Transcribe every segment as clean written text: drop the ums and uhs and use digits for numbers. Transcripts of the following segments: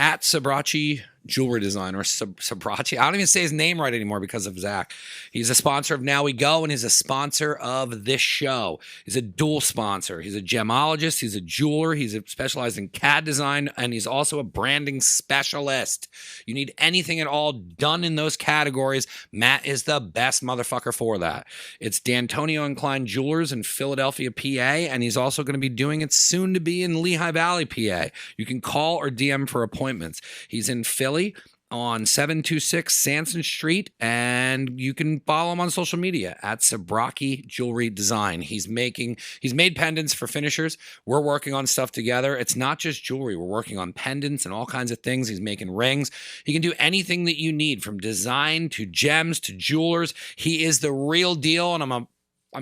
at Sabrachi Jewelry Design, or Sabrachi. I don't even say his name right anymore because of Zach. He's a sponsor of Now We Go, and he's a sponsor of this show. He's a dual sponsor. He's a gemologist. He's a jeweler. He's specialized in CAD design, and he's also a branding specialist. You need anything at all done in those categories, Matt is the best motherfucker for that. It's D'Antonio and Klein Jewelers in Philadelphia, PA, and he's also going to be doing it soon to be in Lehigh Valley, PA. You can call or DM for appointments. He's in Philly on 726 Sanson Street, and you can follow him on social media at Sabraki Jewelry Design. He's made pendants for finishers. We're working on stuff together. It's not just jewelry. We're working on pendants and all kinds of things. He's making rings. He can do anything that you need, from design to gems to jewelers. He is the real deal, and I'm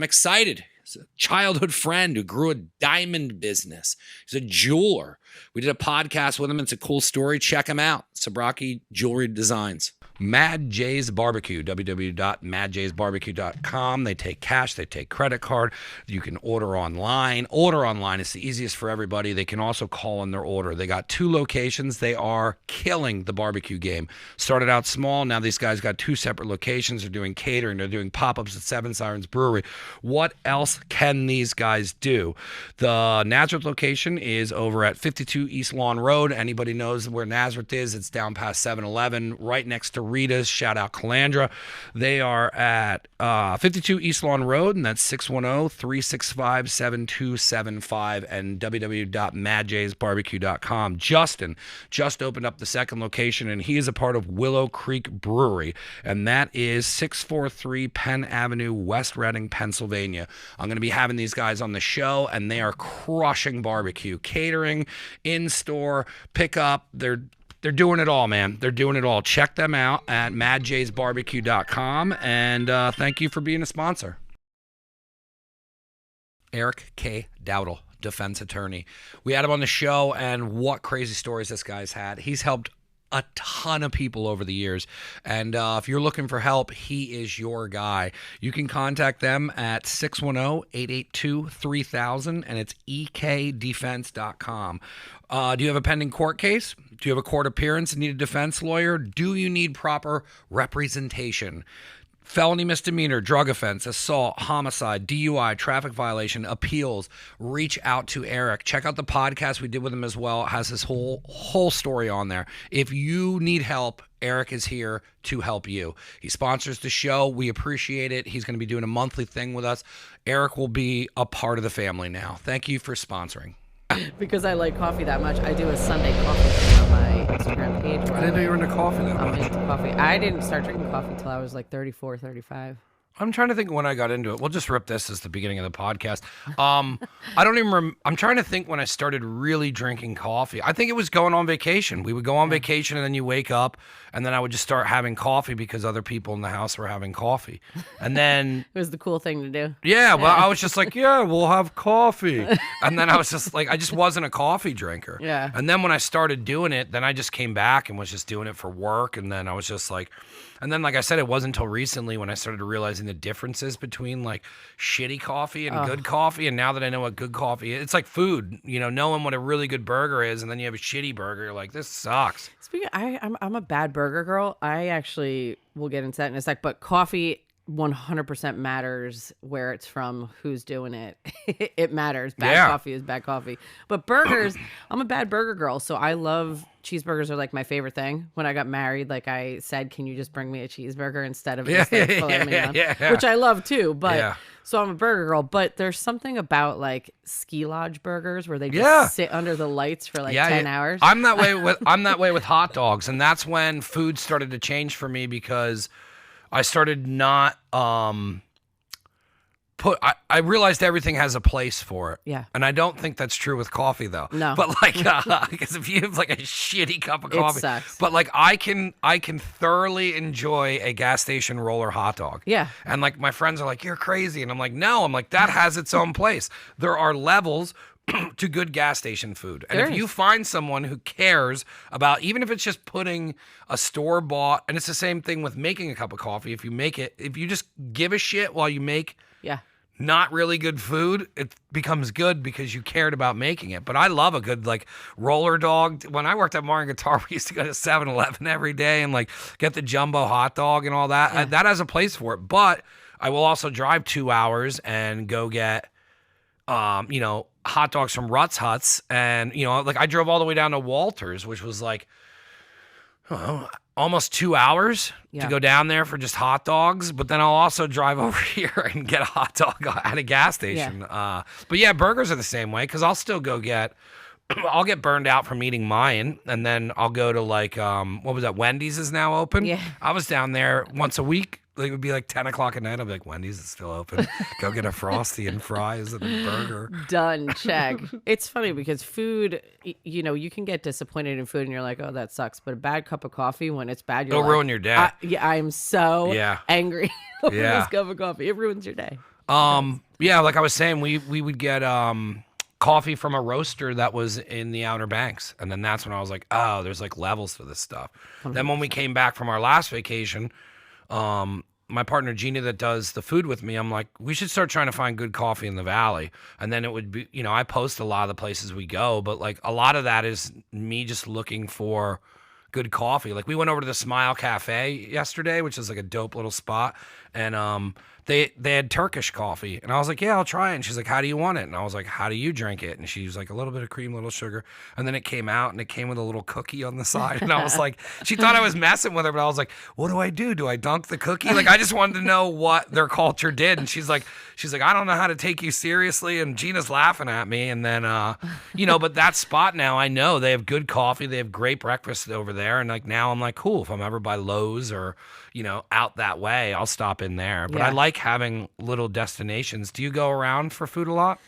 excited. He's a childhood friend who grew a diamond business. He's a jeweler. We did a podcast with him. It's a cool story. Check him out. Sabraki Jewelry Designs. Mad J's Barbecue, www.madjsbarbecue.com. They take cash, they take credit card. You can order online. Order online. It's the easiest for everybody. They can also call in their order. They got 2 locations. They are killing the barbecue game. Started out small. Now these guys got 2 separate locations. They're doing catering. They're doing pop-ups at Seven Sirens Brewery. What else can these guys do? The Nazareth location is over at 52 East Lawn Road. Anybody knows where Nazareth is? It's down past 7-Eleven, right next to Rita's. Shout out Calandra. They are at 52 East Lawn Road, and that's 610-365-7275, and www.madjsbarbecue.com. Justin just opened up the second location, and he is a part of Willow Creek Brewery, and that is 643 Penn Avenue, West Reading, Pennsylvania. I'm going to be having these guys on the show, and they are crushing barbecue, catering, in-store, pickup. They're doing it all, man. They're doing it all. Check them out at madjsbarbecue.com, and thank you for being a sponsor. Eric K. Dowdle, defense attorney. We had him on the show, and what crazy stories this guy's had. He's helped a ton of people over the years, and if you're looking for help, he is your guy. You can contact them at 610-882-3000, and it's ekdefense.com. Do you have a pending court case? Do you have a court appearance and need a defense lawyer? Do you need proper representation? Felony, misdemeanor, drug offense, assault, homicide, DUI, traffic violation, appeals. Reach out to Eric. Check out the podcast we did with him as well. It has his whole story on there. If you need help, Eric is here to help you. He sponsors the show. We appreciate it. He's going to be doing a monthly thing with us. Eric will be a part of the family now. Thank you for sponsoring. Because I like coffee that much, I do a Sunday coffee thing on my Instagram page. I didn't know you were into coffee that I'm much. into coffee. I didn't start drinking coffee till I was like 34, 35. I'm trying to think when I got into it. We'll just rip this as the beginning of the podcast. I don't even I'm trying to think when I started really drinking coffee. I think it was going on vacation. We would go on vacation, and then you wake up, and then I would just start having coffee because other people in the house were having coffee. And then It was the cool thing to do. yeah, well, I was just like, yeah, we'll have coffee. And then I was just like, I just wasn't a coffee drinker. Yeah. And then when I started doing it, then I just came back and was just doing it for work. And then I was just like, and then like I said, it wasn't until recently when I started realizing the differences between like shitty coffee and good coffee. And now that I know what good coffee is, it's like food, you know, knowing what a really good burger is, and then you have a shitty burger, you're like, this sucks. Speaking, I'm a bad burger girl. I actually will get into that in a sec, but coffee 100% matters where it's from, who's doing it. It matters. Bad coffee is bad coffee. But burgers, I'm a bad burger girl, so I love cheeseburgers are like my favorite thing. When I got married, like I said, can you just bring me a cheeseburger instead of just like filet mignon? Which I love too, but so I'm a burger girl, but there's something about like ski lodge burgers where they just sit under the lights for like 10 hours. I'm that way with hot dogs, and that's when food started to change for me because I started not I realized everything has a place for it. Yeah. And I don't think that's true with coffee though. No. But like because if you have like a shitty cup of coffee, it sucks. But like I can thoroughly enjoy a gas station roller hot dog. Yeah. And like my friends are like, you're crazy. And I'm like, no, I'm like, that has its own place. There are levels to good gas station food. And if you find someone who cares about, even if it's just putting a store-bought, and it's the same thing with making a cup of coffee, if you make it, if you just give a shit while you make not really good food, it becomes good because you cared about making it. But I love a good like roller dog. When I worked at Martin Guitar, we used to go to 7-Eleven every day and like get the jumbo hot dog and all that. Yeah. That has a place for it. But I will also drive 2 hours and go get hot dogs from Rutt's Huts. And, like I drove all the way down to Walters, which was like, almost 2 hours to go down there for just hot dogs. But then I'll also drive over here and get a hot dog at a gas station. Yeah. But yeah, burgers are the same way because I'll still go I'll get burned out from eating mine, and then I'll go to like, what was that? Wendy's is now open. Yeah. I was down there once a week. Like, it would be like 10 o'clock at night. I'll be like, Wendy's is still open. Go get a Frosty and fries and a burger. Done. Check. It's funny because food, you can get disappointed in food and you're like, oh, that sucks. But a bad cup of coffee, when it's bad, It'll ruin your day. I'm so angry over this cup of coffee. It ruins your day. Yeah, like I was saying, we would get coffee from a roaster that was in the Outer Banks. And then that's when I was like, oh, there's like levels to this stuff. 100%. Then when we came back from our last vacation, my partner Gina that does the food with me, I'm like, we should start trying to find good coffee in the Valley. And then it would be, I post a lot of the places we go, but like a lot of that is me just looking for good coffee. Like we went over to the Smile Cafe yesterday, which is like a dope little spot. And they had Turkish coffee. And I was like, yeah, I'll try it. And she's like, how do you want it? And I was like, how do you drink it? And she was like, a little bit of cream, a little sugar. And then it came out and it came with a little cookie on the side. And I was like, she thought I was messing with her, but I was like, what do I do? Do I dunk the cookie? Like, I just wanted to know what their culture did. And she's like, I don't know how to take you seriously. And Gina's laughing at me. And then, but that spot now, I know they have good coffee. They have great breakfast over there. And like, now I'm like, cool. If I'm ever by Lowe's or, out that way, I'll stop in there. But I like having little destinations. Do you go around for food a lot?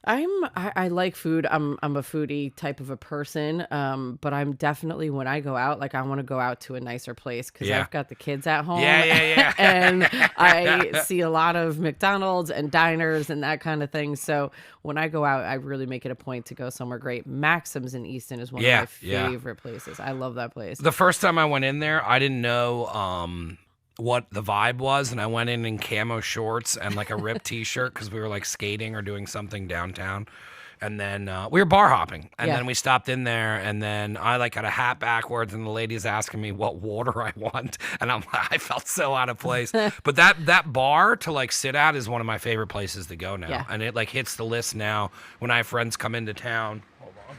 I like food. I'm a foodie type of a person. But I'm definitely, when I go out, like I want to go out to a nicer place because I've got the kids at home. Yeah. And I see a lot of McDonald's and diners and that kind of thing. So when I go out, I really make it a point to go somewhere great. Maxim's in Easton is one of my favorite places. I love that place. The first time I went in there, I didn't know what the vibe was, and I went in camo shorts and like a ripped t-shirt because we were like skating or doing something downtown. And then we were bar hopping, and then we stopped in there, and then I like got a hat backwards, and the lady's asking me what water I want, and I felt so out of place. But that bar to like sit at is one of my favorite places to go now, and it like hits the list now when I have friends come into town. Hold on.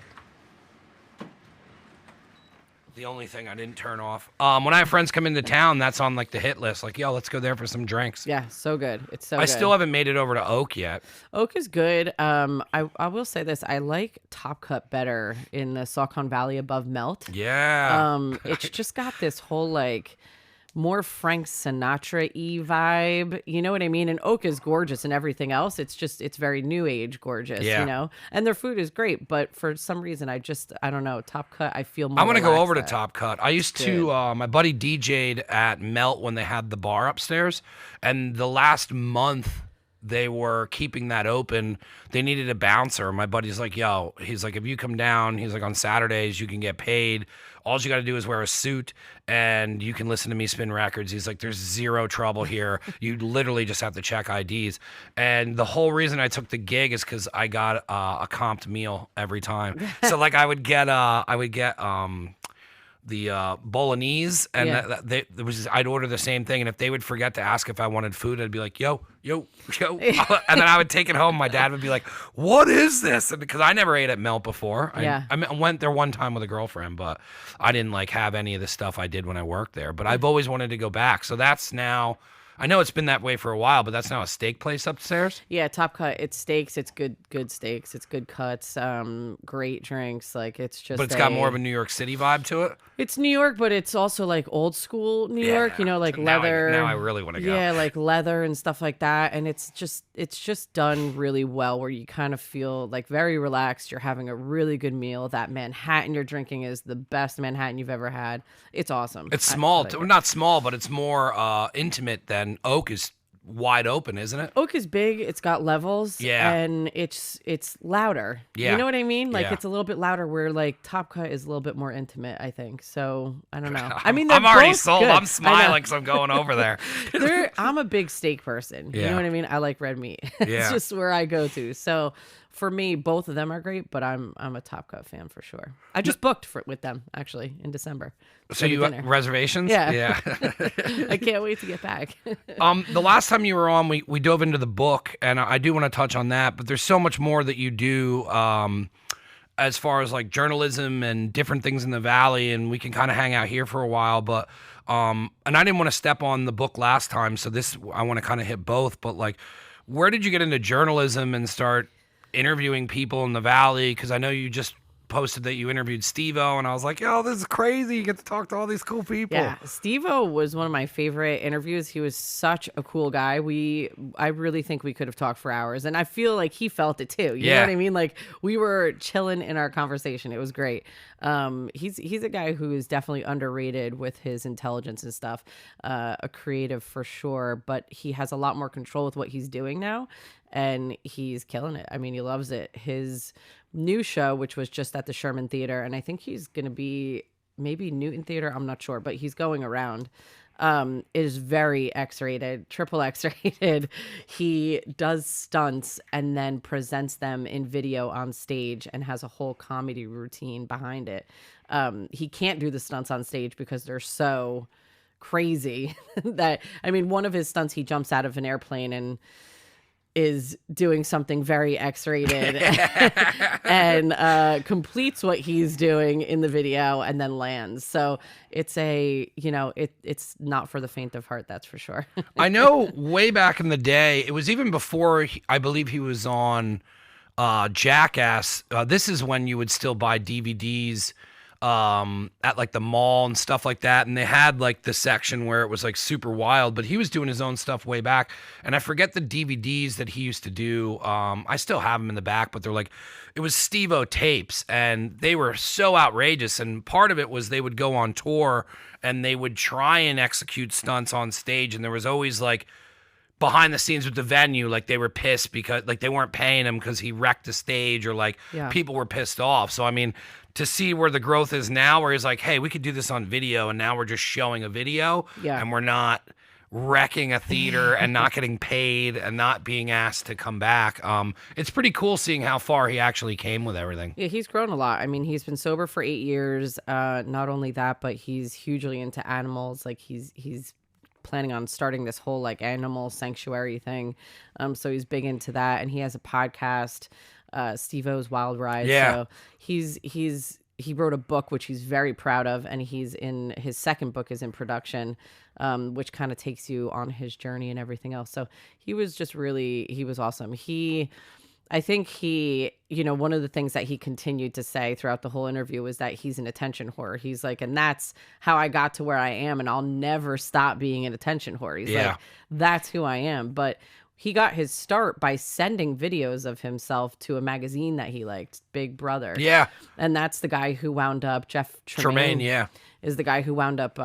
The only thing I didn't turn off. When I have friends come into town, that's on like the hit list. Like, yo, let's go there for some drinks. Yeah, so good. It's so I good. still haven't made it over to Oak yet. Oak is good. I will say this. I like Top Cut better in the Saucon Valley above Melt. Yeah. It's just got this whole like more Frank Sinatra-y vibe. You know what I mean? And Oak is gorgeous and everything else. It's very new age gorgeous, And their food is great, but for some reason I don't know. Top Cut, I feel more I want to go over to there. Top Cut. I used to, my buddy DJ'd at Melt when they had the bar upstairs, and the last month they were keeping that open. They needed a bouncer. My buddy's like, yo, he's like, if you come down, he's like, on Saturdays, you can get paid. All you got to do is wear a suit and you can listen to me spin records. He's like, there's zero trouble here. You literally just have to check IDs. And the whole reason I took the gig is because I got a comped meal every time. So like I would get the bolognese, and I'd order the same thing. And if they would forget to ask if I wanted food, I'd be like, yo. And then I would take it home. My dad would be like, what is this? And because I never ate at Melt before. I went there one time with a girlfriend, but I didn't like have any of the stuff I did when I worked there. But I've always wanted to go back. So that's now, I know it's been that way for a while, but that's now a steak place upstairs. Yeah, Top Cut. It's steaks. It's good steaks. It's good cuts. Great drinks. Like it's just. But it's got more of a New York City vibe to it. It's New York, but it's also like old school New York. Like leather. Now I really want to go. Yeah, like leather and stuff like that. And it's just done really well, where you kind of feel like very relaxed. You're having a really good meal. That Manhattan you're drinking is the best Manhattan you've ever had. It's awesome. It's small, not small, but it's more intimate than Oak is wide open, isn't it? Oak is big. It's got levels. Yeah. And it's louder. Yeah. You know what I mean? Like Yeah. it's a little bit louder where like Top Cut is a little bit more intimate, I think. So I don't know. I mean, I'm already both sold. good. I'm smiling because I'm going over there. I'm a big steak person. You Yeah. know what I mean? I like red meat. It's Yeah. just where I go to. So for me, both of them are great, but I'm a Top Cut fan for sure. I just booked with them actually in December. So you got reservations? Yeah. Yeah. I can't wait to get back. The last time you were on, we dove into the book, and I do want to touch on that, but there's so much more that you do as far as like journalism and different things in the Valley, and we can kind of hang out here for a while, but and I didn't want to step on the book last time, so this I want to kind of hit both, but like where did you get into journalism and start interviewing people in the Valley? Because I know you just posted that you interviewed Steve-O, and I was like, yo, this is crazy. You get to talk to all these cool people. Yeah, Steve-O was one of my favorite interviews. He was such a cool guy. I really think we could have talked for hours, and I feel like he felt it too. You know what I mean? Like we were chilling in our conversation. It was great. He's a guy who is definitely underrated with his intelligence and stuff. A creative for sure, but he has a lot more control with what he's doing now, and he's killing it. I mean, he loves it. His new show, which was just at the Sherman Theater, and I think he's going to be maybe Newton Theater, I'm not sure, but he's going around, is very X-rated, triple X-rated. He does stunts and then presents them in video on stage and has a whole comedy routine behind it. He can't do the stunts on stage because they're so crazy that, I mean, one of his stunts, he jumps out of an airplane and is doing something very X-rated and completes what he's doing in the video and then lands. So it's it's not for the faint of heart, that's for sure. I know way back in the day, it was even before I believe he was on Jackass. This is when you would still buy DVDs at like the mall and stuff like that, and they had like the section where it was like super wild, but he was doing his own stuff way back, and I forget the DVDs that he used to do. I still have them in the back, but they're like, it was Steve-O tapes, and they were so outrageous, and part of it was they would go on tour and they would try and execute stunts on stage, and there was always like behind the scenes with the venue, like they were pissed because like they weren't paying him because he wrecked the stage, or like people were pissed off. So I mean, to see where the growth is now, where he's like, hey, we could do this on video, and now we're just showing a video, and we're not wrecking a theater and not getting paid and not being asked to come back. It's pretty cool seeing how far he actually came with everything. Yeah, he's grown a lot. I mean, he's been sober for 8 years. Not only that, but he's hugely into animals. Like he's planning on starting this whole like animal sanctuary thing. So he's big into that, and he has a podcast, Steve-O's Wild Ride. Yeah. So he wrote a book which he's very proud of, and his second book is in production, which kind of takes you on his journey and everything else. So he was awesome. I think one of the things that he continued to say throughout the whole interview was that he's an attention whore. He's like, and that's how I got to where I am, and I'll never stop being an attention whore. He's like, that's who I am. But he got his start by sending videos of himself to a magazine that he liked, Big Brother. Yeah. And that's the guy who wound up, Jeff Tremaine, is the guy who wound up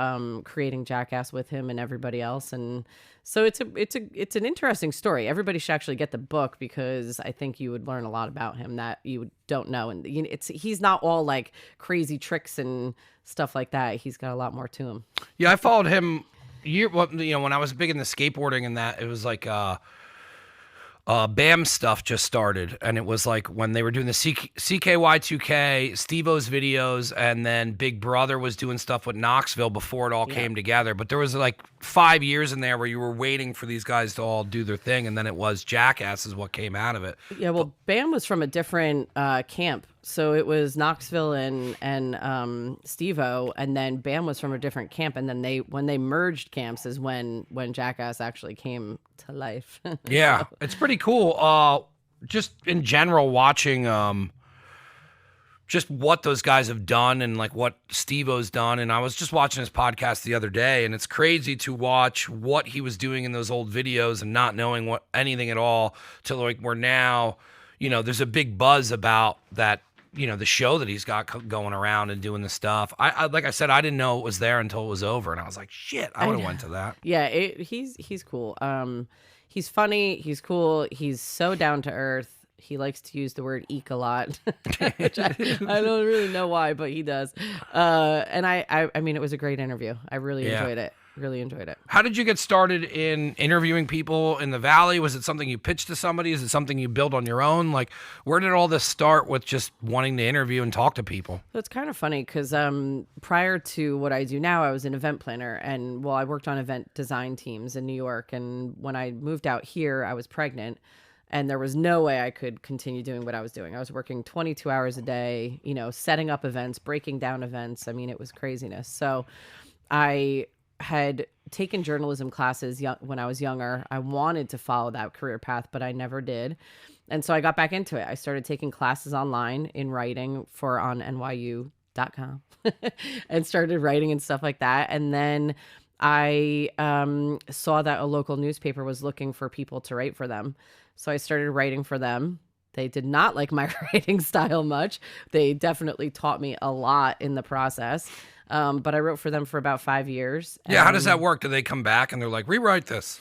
creating Jackass with him and everybody else. And so it's an interesting story. Everybody should actually get the book, because I think you would learn a lot about him that you don't know. And he's not all like crazy tricks and stuff like that. He's got a lot more to him. Yeah, I followed him when I was big in the skateboarding and that, it was like BAM stuff just started, and it was like when they were doing the CKY2K, Steve-O's videos, and then Big Brother was doing stuff with Knoxville before it all came together. But there was like 5 years in there where you were waiting for these guys to all do their thing, and then it was Jackass is what came out of it. Yeah, well, BAM was from a different camp. So it was Knoxville and Steve-O, and then BAM was from a different camp, and then when they merged camps is when Jackass actually came to life. Yeah, it's pretty cool. Just in general, watching just what those guys have done and like what Steve-O's done. And I was just watching his podcast the other day, and it's crazy to watch what he was doing in those old videos and not knowing anything at all, to like we're now, there's a big buzz about that. The show that he's got going around and doing the stuff. I like I said, I didn't know it was there until it was over, and I was like, shit, I would have went to that. Yeah, he's cool. He's funny. He's cool. He's so down to earth. He likes to use the word eek a lot, which I don't really know why, but he does. And I mean, it was a great interview. I really enjoyed it. Really enjoyed it. How did you get started in interviewing people in the Valley? Was it something you pitched to somebody? Is it something you built on your own? Like, where did all this start with just wanting to interview and talk to people? So it's kind of funny because prior to what I do now, I was an event planner, and I worked on event design teams in New York. And when I moved out here, I was pregnant. And there was no way I could continue doing what I was doing. I was working 22 hours a day, setting up events, breaking down events. I mean, it was craziness. So I had taken journalism classes when I was younger. I wanted to follow that career path, but I never did. And so I got back into it. I started taking classes online in writing on NYU.com and started writing and stuff like that. And then I saw that a local newspaper was looking for people to write for them. So I started writing for them. They did not like my writing style much. They definitely taught me a lot in the process. But I wrote for them for about 5 years. Yeah, how does that work? Do they come back and they're like, rewrite this?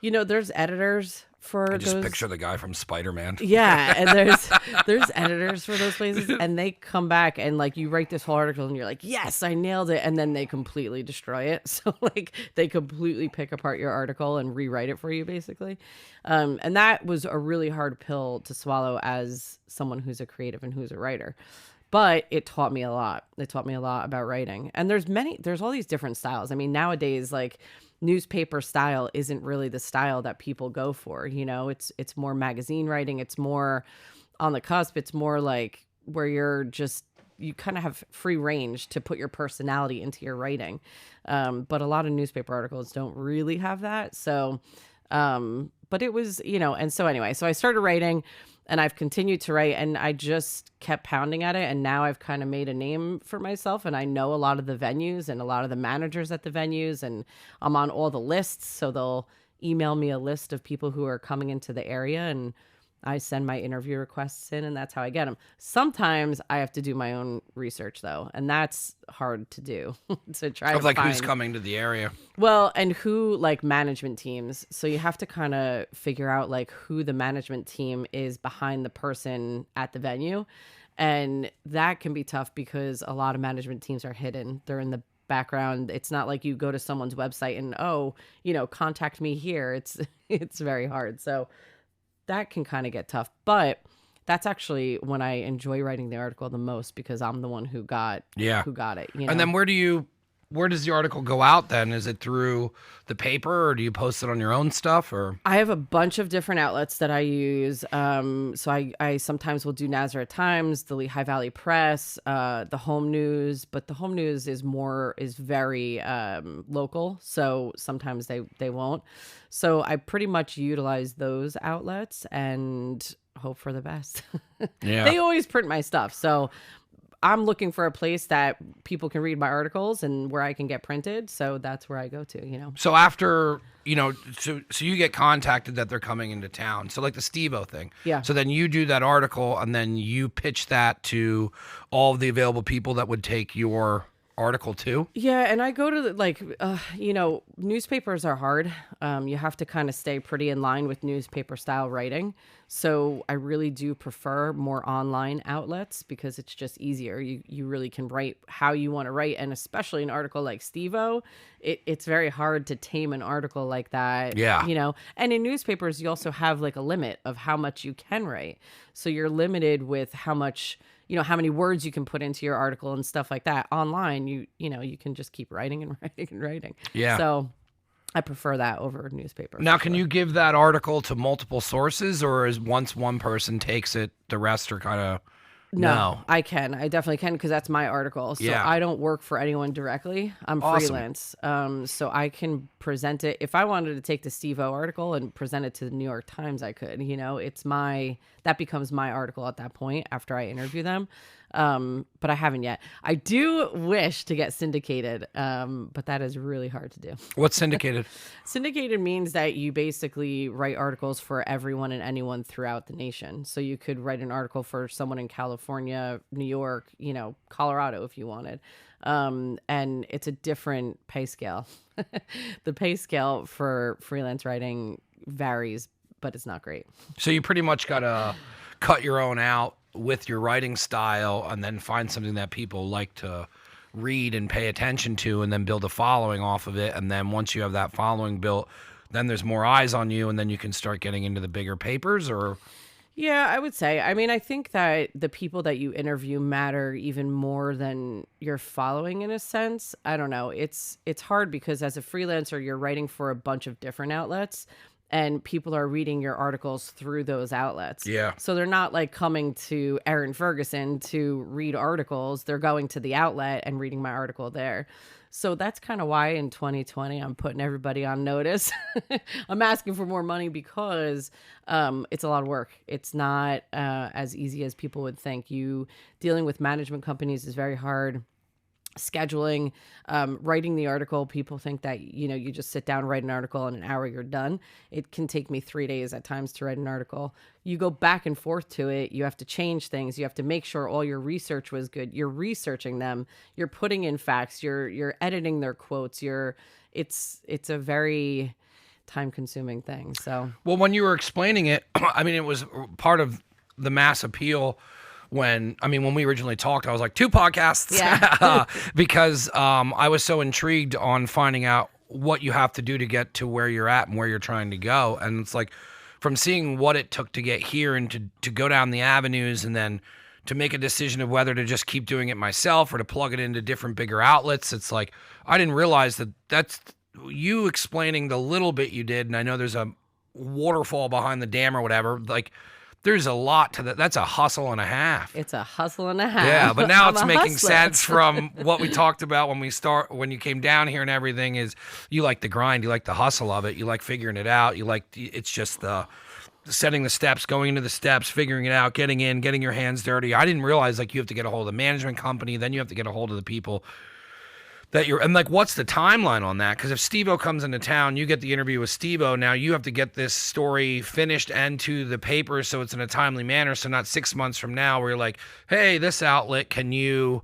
There's editors for I just those. picture the guy from Spider-Man. Yeah, and there's editors for those places, and they come back and like you write this whole article and you're like, yes, I nailed it, and then they completely destroy it. So like they completely pick apart your article and rewrite it for you, basically. And that was a really hard pill to swallow as someone who's a creative and who's a writer. But it taught me a lot. It taught me a lot about writing. And there's all these different styles. I mean, nowadays, like newspaper style isn't really the style that people go for. It's more magazine writing. It's more on the cusp. It's more like where you kind of have free range to put your personality into your writing. But a lot of newspaper articles don't really have that. So, but it was, and so anyway, so I started writing. And I've continued to write, and I just kept pounding at it. And now I've kind of made a name for myself, and I know a lot of the venues and a lot of the managers at the venues, and I'm on all the lists. So they'll email me a list of people who are coming into the area, and I send my interview requests in, and that's how I get them. Sometimes I have to do my own research, though, and that's hard to do to try to like find who's coming to the area. Well, and who like management teams. So you have to kind of figure out like who the management team is behind the person at the venue. And that can be tough because a lot of management teams are hidden. They're in the background. It's not like you go to someone's website and, contact me here. It's very hard. So that can kind of get tough. But that's actually when I enjoy writing the article the most because I'm the one who got it. And then where does the article go out then? Is it through the paper or do you post it on your own stuff? Or I have a bunch of different outlets that I use. So I sometimes will do Nazareth Times, the Lehigh Valley Press, the Home News, but the Home News is very local. So sometimes they won't. So I pretty much utilize those outlets and hope for the best. Yeah. They always print my stuff. So I'm looking for a place that people can read my articles and where I can get printed. So that's where I go to, So after, so you get contacted that they're coming into town. So like the Steve-O thing. Yeah. So then you do that article and then you pitch that to all of the available people that would take your article too? Yeah, and I go to newspapers are hard. You have to kind of stay pretty in line with newspaper style writing. So I really do prefer more online outlets because it's just easier. You really can write how you want to write, and especially an article like Steve-O, it's very hard to tame an article like that. Yeah. And in newspapers, you also have like a limit of how much you can write. So you're limited with how much, how many words you can put into your article and stuff like that. Online, you can just keep writing and writing and writing. Yeah. So I prefer that over newspaper. Now, can you give that article to multiple sources, or is once one person takes it, the rest are kind of... No, I can. I definitely can because that's my article. So Yeah. I don't work for anyone directly. I'm Awesome. freelance. So I can present it. If I wanted to take the Steve-O article and present it to the New York Times, I could. That becomes my article at that point after I interview them. But I haven't yet. I do wish to get syndicated, but that is really hard to do. What's syndicated? Syndicated means that you basically write articles for everyone and anyone throughout the nation. So you could write an article for someone in California, New York, Colorado if you wanted. And it's a different pay scale. The pay scale for freelance writing varies, but it's not great. So you pretty much got to cut your own out with your writing style and then find something that people like to read and pay attention to and then build a following off of it. And then once you have that following built, then there's more eyes on you and then you can start getting into the bigger papers or... Yeah, I would say. I mean, I think that the people that you interview matter even more than your following in a sense. I don't know. It's hard because as a freelancer, you're writing for a bunch of different outlets and people are reading your articles through those outlets. Yeah. So they're not like coming to Erin Ferguson to read articles. They're going to the outlet and reading my article there. So that's kind of why in 2020, I'm putting everybody on notice. I'm asking for more money because it's a lot of work. It's not as easy as people would think. Dealing with management companies is very hard. Scheduling, writing the article, people think that, you just sit down, write an article in an hour, you're done. It can take me 3 days at times to write an article. You go back and forth to it. You have to change things. You have to make sure all your research was good. You're researching them. You're putting in facts. You're editing their quotes. It's a very time consuming thing. So, well, when you were explaining it, I mean, it was part of the mass appeal. When we originally talked, I was like, 2 podcasts. Yeah. Because I was so intrigued on finding out what you have to do to get to where you're at and where you're trying to go. And it's like, from seeing what it took to get here and to go down the avenues and then to make a decision of whether to just keep doing it myself or to plug it into different bigger outlets. It's like, I didn't realize that that's you explaining the little bit you did. And I know there's a waterfall behind the dam or whatever. Like, there's a lot to that. That's a hustle and a half. It's a hustle and a half. Yeah, but now it's making hustler. sense from what we talked about when you came down here and everything is you like the grind, you like the hustle of it, you like figuring it out, it's just the setting the steps, going into the steps, figuring it out, getting in, getting your hands dirty. I didn't realize like you have to get a hold of the management company, then you have to get a hold of the people and like, what's the timeline on that? Because if Steve-O comes into town, you get the interview with Steve-O. Now you have to get this story finished and to the paper so it's in a timely manner. So not 6 months from now where you're like, hey, this outlet, do you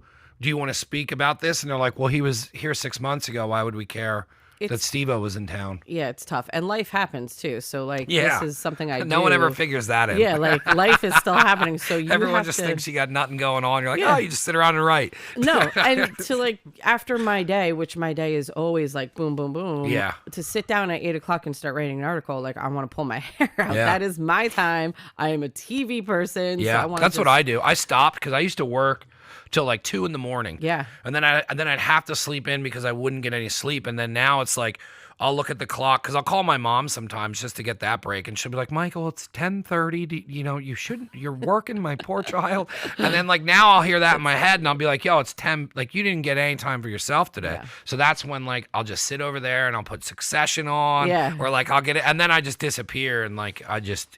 want to speak about this? And they're like, well, he was here 6 months ago. Why would we care that Steve-O was in town? Yeah, it's tough. And life happens too. So like, this is something I do. No one ever figures that in. Yeah, like life is still happening. So everyone just thinks you got nothing going on. You're like, oh, you just sit around and write. No, and to like after my day, which my day is always like boom, boom, boom. Yeah. To sit down at 8 o'clock and start writing an article, like I want to pull my hair out. Yeah. That is my time. I am a TV person. Yeah, so that's what I do. I stopped because I used to work till like 2 a.m. Yeah. And then I'd have to sleep in because I wouldn't get any sleep. And then now it's like, I'll look at the clock because I'll call my mom sometimes just to get that break. And she'll be like, Michael, it's 10:30. You shouldn't, you're working, my poor child. And then like now I'll hear that in my head and I'll be like, yo, it's 10, like you didn't get any time for yourself today. Yeah. So that's when like, I'll just sit over there and I'll put Succession on or like I'll get it. And then I just disappear. And like,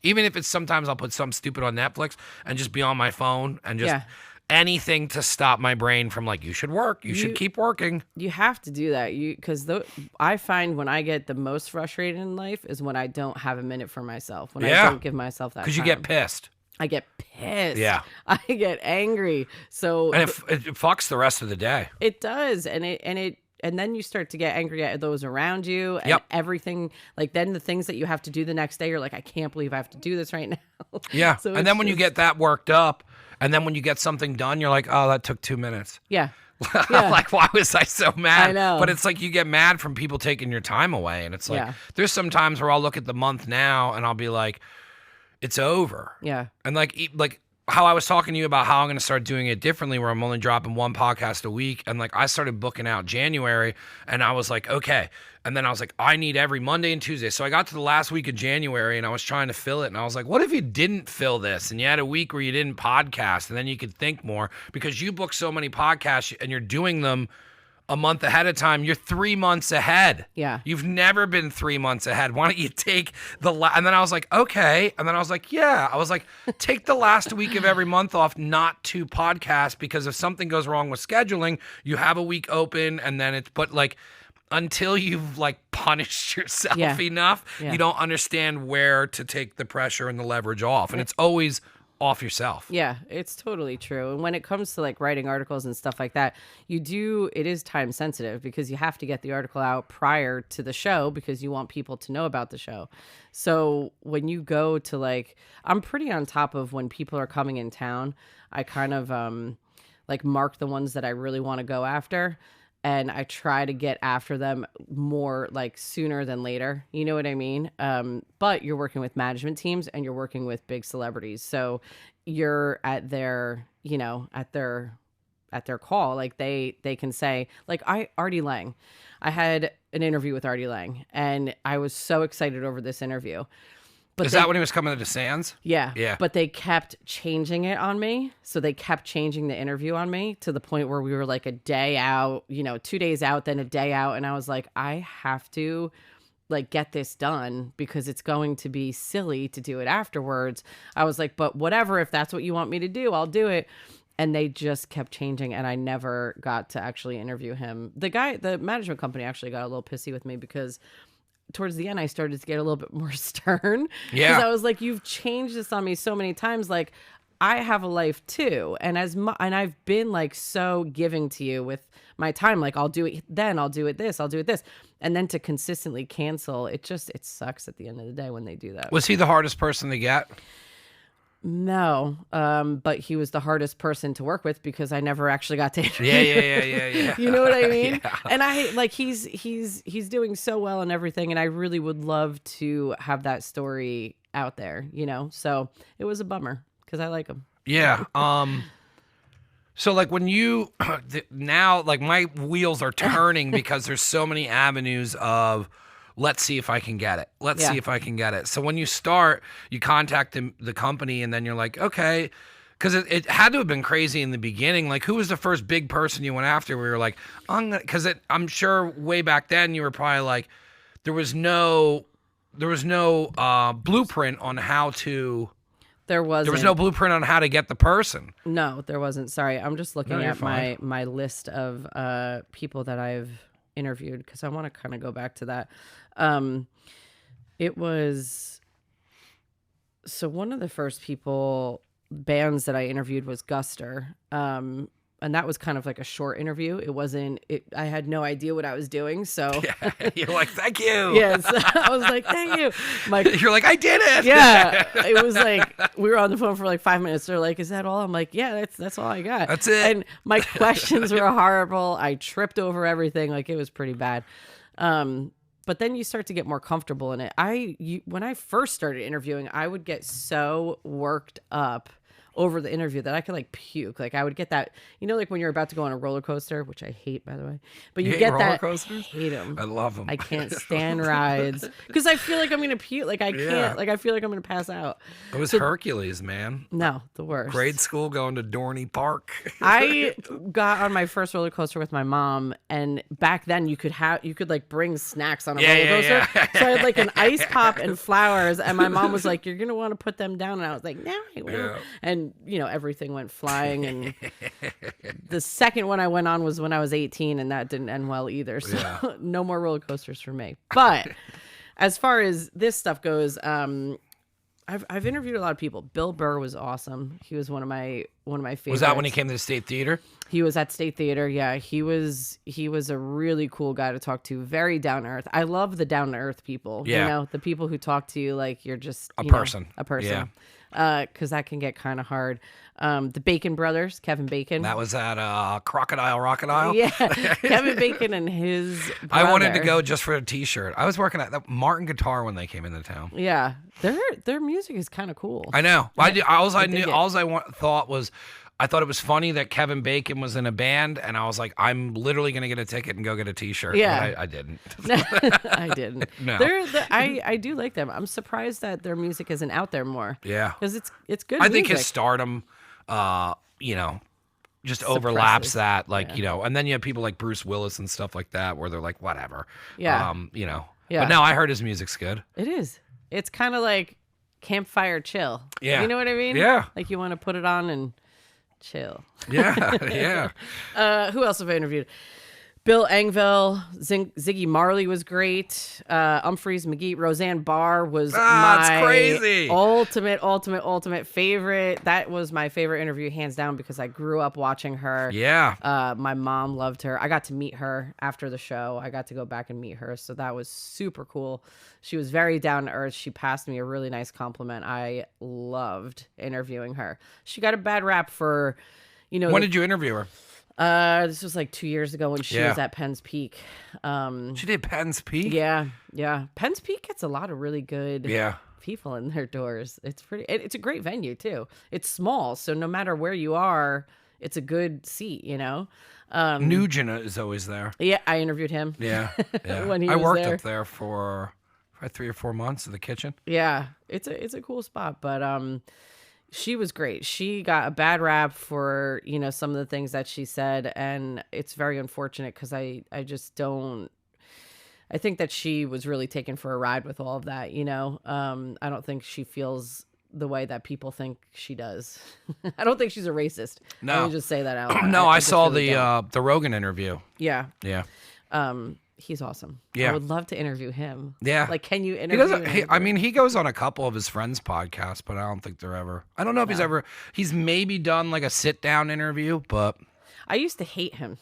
even if it's sometimes I'll put something stupid on Netflix and just be on my phone and just anything to stop my brain from like, you should work, you should keep working. You have to do that. Because I find when I get the most frustrated in life is when I don't have a minute for myself, when I don't give myself that time. Because you get pissed. I get pissed. Yeah. I get angry. So and it fucks the rest of the day. It does. And then you start to get angry at those around you and everything. Like then the things that you have to do the next day, you're like, I can't believe I have to do this right now. Yeah. So and then when you get that worked up, and then when you get something done, you're like, oh, that took 2 minutes. Yeah. Like, why was I so mad? I know. But it's like you get mad from people taking your time away. And it's like, there's some times where I'll look at the month now and I'll be like, it's over. Yeah. And like how I was talking to you about how I'm going to start doing it differently, where I'm only dropping 1 podcast a week. And like, I started booking out January and I was like, okay. And then I was like, I need every Monday and Tuesday. So I got to the last week of January and I was trying to fill it. And I was like, what if you didn't fill this and you had a week where you didn't podcast and then you could think more because you book so many podcasts and you're doing them a month ahead of time. You're 3 months ahead. Yeah. You've never been 3 months ahead. Why don't you take and then I was like, okay. And then I was like, yeah. I was like, take the last week of every month off not to podcast because if something goes wrong with scheduling, you have a week open and then but like, until you've like punished yourself enough, you don't understand where to take the pressure and the leverage off. And it's always off yourself. Yeah, it's totally true. And when it comes to like writing articles and stuff like that, it is time sensitive because you have to get the article out prior to the show because you want people to know about the show. So when you go to like, I'm pretty on top of when people are coming in town. I kind of like mark the ones that I really want to go after. And I try to get after them more like sooner than later. You know what I mean? But you're working with management teams and you're working with big celebrities. So you're at their, at their call. Like they can say, like Artie Lang. I had an interview with Artie Lang and I was so excited over this interview. But Is that when he was coming to the Sands? Yeah. Yeah. But they kept changing it on me. So they kept changing the interview on me to the point where we were like a day out, 2 days out, then a day out. And I was like, I have to like get this done because it's going to be silly to do it afterwards. I was like, but whatever, if that's what you want me to do, I'll do it. And they just kept changing and I never got to actually interview him. The management company actually got a little pissy with me because towards the end, I started to get a little bit more stern. Yeah. Because I was like, you've changed this on me so many times. Like, I have a life too. And and I've been like so giving to you with my time. Like, I'll do it then, I'll do it this, I'll do it this. And then to consistently cancel, it sucks at the end of the day when they do that. Was he the hardest person to get? No, but he was the hardest person to work with because I never actually got to interview. Yeah. You know what I mean? Yeah. And I like he's doing so well and everything, and I really would love to have that story out there. So it was a bummer because I like him. Yeah. So like when you now like my wheels are turning because there's so many avenues of. Let's see if I can get it. Let's see if I can get it. So when you start, you contact the company and then you're like, okay, because it had to have been crazy in the beginning. Like, who was the first big person you went after where you're like, because I'm sure way back then you were probably like, there was no blueprint on how to. There wasn't. There was no blueprint on how to get the person. No, there wasn't. Sorry, I'm just looking at fine. my list of people that I've interviewed because I want to kind of go back to that. It was so one of the first bands that I interviewed was Guster. And that was kind of like a short interview. It wasn't, I had no idea what I was doing. So yeah, you're like, thank you. Yes. I was like, thank you. You're like, I did it. Yeah. It was like, we were on the phone for like 5 minutes. They're like, is that all? I'm like, yeah, that's all I got. That's it. And my questions were horrible. I tripped over everything. Like it was pretty bad. But then you start to get more comfortable in it. When I first started interviewing, I would get so worked up over the interview that I could like puke. Like I would get that, like when you're about to go on a roller coaster, which I hate, by the way. But you get roller that. Coasters? I hate them. I love them. I can't stand rides because I feel like I'm gonna puke. Like I can't. Like I feel like I'm gonna pass out. It was Hercules, man. No, the worst. Grade school going to Dorney Park. I got on my first roller coaster with my mom, and back then you could like bring snacks on a roller coaster. Yeah. So I had like an ice pop and flowers, and my mom was like, "You're gonna want to put them down," and I was like, "No, I will." Yeah. And everything went flying, and the second one I went on was when I was 18, and that didn't end well either. So no more roller coasters for me. But as far as this stuff goes, I've interviewed a lot of people. Bill Burr was awesome. He was one of my favorites. Was that when he came to the State Theater? He was at State Theater. Yeah, he was a really cool guy to talk to. Very down to earth. I love the down to earth people. Yeah. The people who talk to you like you're just a person. Yeah. Because that can get kind of hard. The Bacon brothers, Kevin Bacon. That was at Crocodile. Yeah, Kevin Bacon and his brother. I wanted to go just for a T-shirt. I was working at Martin Guitar when they came into town. Yeah, their music is kind of cool. I know. I thought it was funny that Kevin Bacon was in a band, and I was like, I'm literally going to get a ticket and go get a T-shirt. Yeah. But I didn't. I didn't. No. I do like them. I'm surprised that their music isn't out there more. Yeah. Because it's good I think music. his stardom, just overlaps that, and then you have people like Bruce Willis and stuff like that where they're like, whatever. Yeah. Yeah. But no, I heard his music's good. It is. It's kind of like campfire chill. Yeah. You know what I mean? Yeah. Like you want to put it on and chill. Yeah. Yeah. Who else have I interviewed? Bill Engvall, Ziggy Marley was great. Humphreys McGee, Roseanne Barr was my crazy. ultimate favorite. That was my favorite interview, hands down, because I grew up watching her. Yeah. My mom loved her. I got to meet her after the show. I got to go back and meet her, so that was super cool. She was very down to earth. She passed me a really nice compliment. I loved interviewing her. She got a bad rap for, When did you interview her? This was like 2 years ago when she was at Penn's Peak. She did Penn's Peak? Yeah. Penn's Peak gets a lot of really good people in their doors. It's it's a great venue too. It's small, so no matter where you are, it's a good seat, Nugent is always there. Yeah, I interviewed him. Yeah. When he I was worked there. up there for 3 or 4 months in the kitchen. Yeah, it's a cool spot, but she was great. She got a bad rap for, some of the things that she said, and it's very unfortunate because I just don't. I think that she was really taken for a ride with all of that, I don't think she feels the way that people think she does. I don't think she's a racist. No. Let me just say that out loud. No, I saw really the Rogan interview. Yeah. Yeah. He's awesome. Yeah. I would love to interview him. Yeah. Like, can you He interview doesn't. him? He goes on a couple of his friends' podcasts, but I don't think they're ever. I don't know if he's maybe done like a sit down interview, but I used to hate him.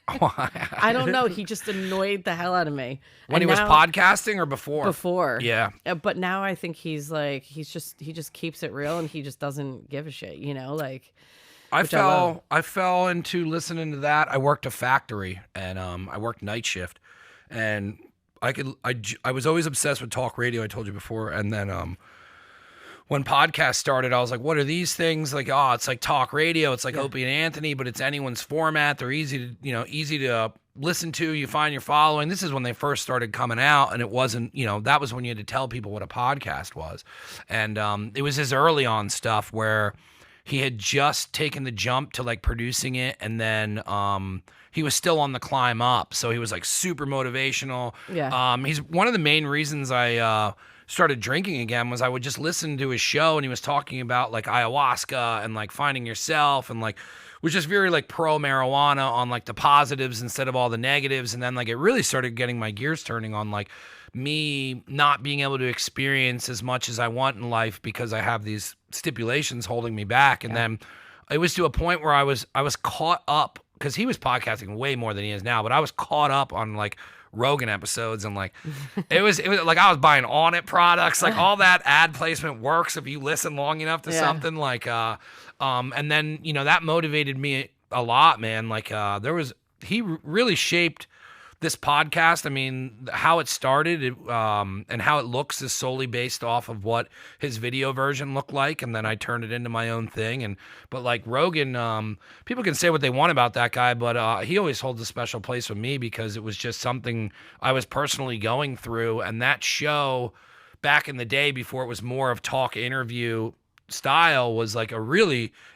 I don't know. He just annoyed the hell out of me. When he was podcasting or before? Before. Yeah. But now I think he just keeps it real and he just doesn't give a shit, like. I fell into listening to that. I worked a factory and I worked night shift, and I was always obsessed with talk radio. I told you before, and then when podcasts started, I was like, what are these things? Like, it's like talk radio. It's like Opie and Anthony, but it's anyone's format. They're easy to listen to. You find your following. This is when they first started coming out, and it wasn't, that was when you had to tell people what a podcast was. And it was his early on stuff where he had just taken the jump to like producing it, and then he was still on the climb up. So he was like super motivational. Yeah. He's one of the main reasons I started drinking again was I would just listen to his show, and he was talking about like ayahuasca and like finding yourself, and like was just very like pro marijuana on like the positives instead of all the negatives. And then like it really started getting my gears turning on like me not being able to experience as much as I want in life because I have these stipulations holding me back. And then it was to a point where I was caught up, because he was podcasting way more than he is now, but I was caught up on like Rogan episodes, and like it was like I was buying On It products, like all that ad placement works if you listen long enough to something, like and then that motivated me a lot, man. Like he really shaped this podcast. I mean, how it started and how it looks is solely based off of what his video version looked like, and then I turned it into my own thing. But like Rogan, people can say what they want about that guy, but he always holds a special place with me because it was just something I was personally going through. And that show back in the day, before it was more of talk interview style, was like it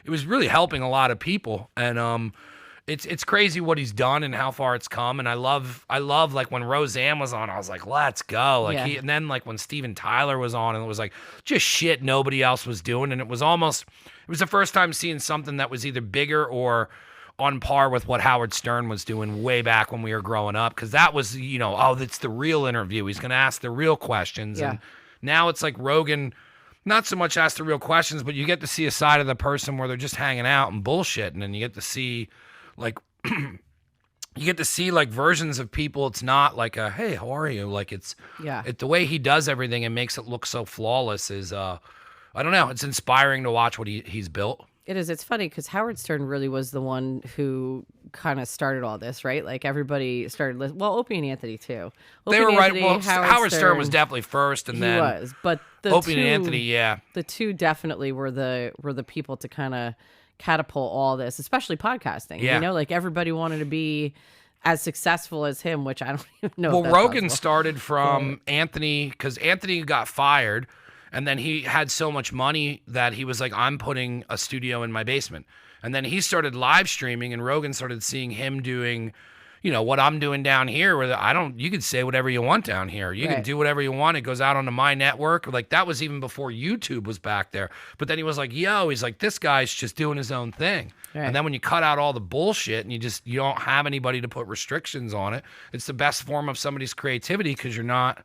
was really helping a lot of people. And it's crazy what he's done and how far it's come. And I love like when Roseanne was on, I was like, let's go. Like and then like when Steven Tyler was on, and it was like just shit nobody else was doing. And it was the first time seeing something that was either bigger or on par with what Howard Stern was doing way back when we were growing up. Cause that was, that's the real interview. He's going to ask the real questions. Yeah. And now it's like Rogan, not so much ask the real questions, but you get to see a side of the person where they're just hanging out and bullshitting, and you get to see like versions of people. It's not like a, hey, how are you? Like it's the way he does everything and makes it look so flawless is I don't know. It's inspiring to watch what he's built. It is. It's funny because Howard Stern really was the one who kind of started all this, right? Like everybody started listening. Well, Opie and Anthony too. They were right. Well, Howard Stern was definitely first, and then he was. But Opie and Anthony, the two definitely were the people to kind of catapult all this, especially podcasting. Yeah. Like everybody wanted to be as successful as him, which I don't even know. Well, if that's Rogan possible. started from Anthony, because Anthony got fired, and then he had so much money that he was like, I'm putting a studio in my basement. And then he started live streaming, and Rogan started seeing him doing, what I'm doing down here, where you can say whatever you want down here. You can do whatever you want. It goes out onto my network. Like, that was even before YouTube was back there. But then he was like, he's like, this guy's just doing his own thing. Right. And then when you cut out all the bullshit and you don't have anybody to put restrictions on it, it's the best form of somebody's creativity, because you're not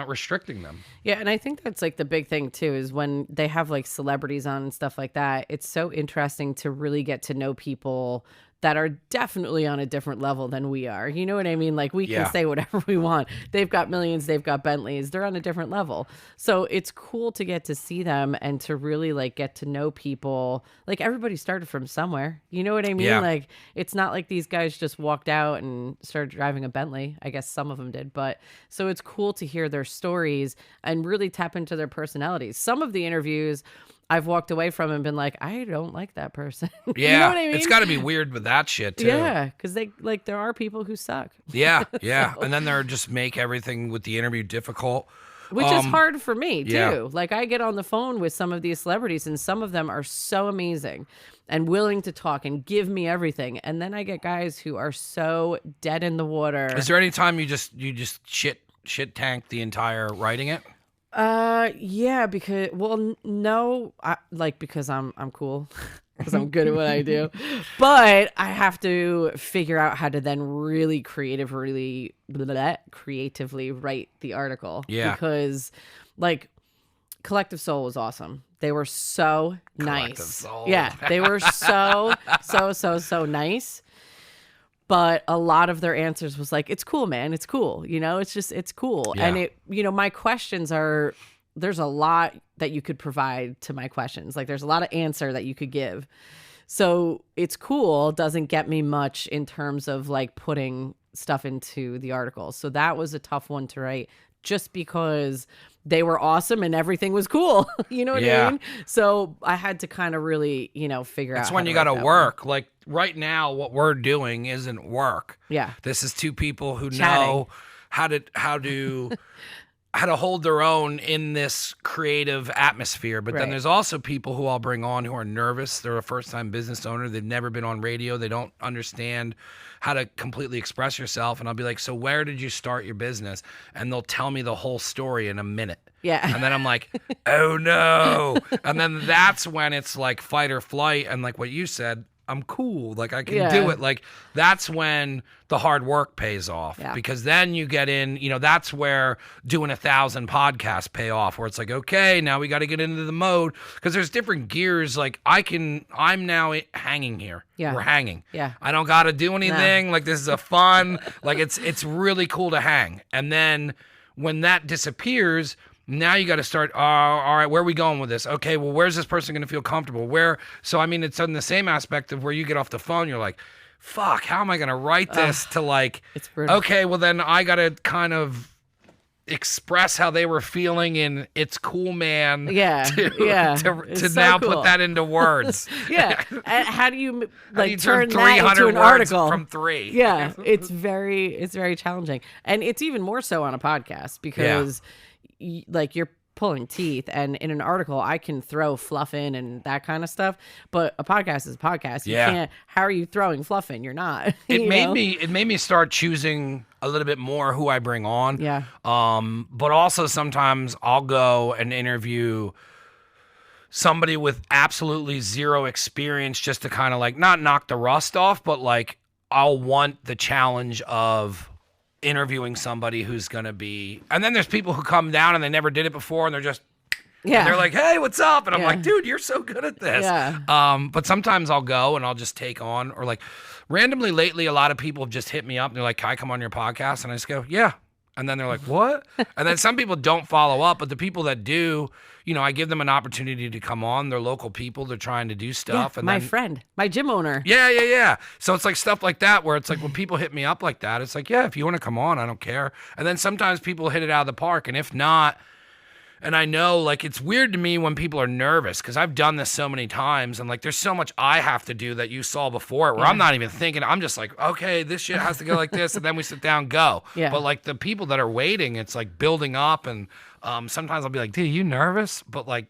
restricting them. Yeah, and I think that's like the big thing too, is when they have like celebrities on and stuff like that, it's so interesting to really get to know people that are definitely on a different level than we are. You know what I mean? Like, we can say whatever we want. They've got millions, they've got Bentleys, they're on a different level. So it's cool to get to see them and to really like get to know people. Like, everybody started from somewhere. You know what I mean? Yeah. Like, it's not like these guys just walked out and started driving a Bentley. I guess some of them did. But so it's cool to hear their stories and really tap into their personalities. Some of the interviews I've walked away from and been like, I don't like that person. Yeah. You know what I mean? It's got to be weird with that shit too. Yeah, because there are people who suck. Yeah, yeah. So. And then they're just make everything with the interview difficult. Which is hard for me too. Yeah. Like, I get on the phone with some of these celebrities, and some of them are so amazing and willing to talk and give me everything. And then I get guys who are so dead in the water. Is there any time you just shit tank the entire writing it? Yeah, because no, because I'm cool, because I'm good at what I do, but I have to figure out how to then really creatively write the article. Yeah, because like Collective Soul was awesome. They were so nice. Soul. Yeah, they were so nice. But a lot of their answers was like, it's cool, man. It's cool. It's cool. Yeah. And my questions are, there's a lot that you could provide to my questions. Like, there's a lot of answer that you could give. So it's cool. Doesn't get me much in terms of like putting stuff into the article. So that was a tough one to write, just because they were awesome and everything was cool. You know what I mean? So I had to kind of really, figure out. That's when you got to work. Like, right now, what we're doing isn't work. Yeah. This is two people who Chatting. know how to hold their own in this creative atmosphere. But then there's also people who I'll bring on who are nervous. They're a first-time business owner. They've never been on radio. They don't understand how to completely express yourself. And I'll be like, so where did you start your business? And they'll tell me the whole story in a minute. Yeah. And then I'm like, oh no. And then that's when it's like fight or flight. And like what you said, I'm cool. Like, I can do it. Like, that's when the hard work pays off, because then you get in, that's where doing 1,000 podcasts pay off, where it's like, okay, now we got to get into the mode, because there's different gears. Like, I'm now hanging here. Yeah. We're hanging. Yeah. I don't got to do anything. Like, this is a fun, like, it's really cool to hang. And then when that disappears, now you got to start, all right, where are we going with this? Okay, well, where's this person going to feel comfortable? So, I mean, it's in the same aspect of where you get off the phone, you're like, fuck, how am I going to write this to like, it's brutal. Okay, well, then I got to kind of express how they were feeling in It's Cool Man. Yeah. To now cool. put that into words. Yeah. And how do you turn that into an words article from 3? Yeah. It's very challenging. And it's even more so on a podcast, because you're pulling teeth, and in an article I can throw fluff in and that kind of stuff, but a podcast is a podcast. You can't. How are you throwing fluff in? You're not. It made me start choosing a little bit more who I bring on. Yeah. But also sometimes I'll go and interview somebody with absolutely zero experience, just to kind of like not knock the rust off, but like I'll want the challenge of interviewing somebody who's going to be, and then there's people who come down and they never did it before, and they're just, and they're like, hey, what's up? And I'm like, dude, you're so good at this. Yeah. But sometimes I'll go and I'll just take on, or like randomly lately, a lot of people have just hit me up and they're like, can I come on your podcast? And I just go, yeah. And then they're like, what? And then some people don't follow up, but the people that do, I give them an opportunity to come on. They're local people. They're trying to do stuff. Yeah, and my friend, my gym owner. Yeah. So it's like stuff like that, where it's like when people hit me up like that, it's like, yeah, if you want to come on, I don't care. And then sometimes people hit it out of the park. And if not, and I know, like, it's weird to me when people are nervous, because I've done this so many times, and like there's so much I have to do that you saw before, where I'm not even thinking. I'm just like, okay, this shit has to go like this, and then we sit down, go. Yeah. But like the people that are waiting, it's like building up, and sometimes I'll be like, dude, you nervous? But like,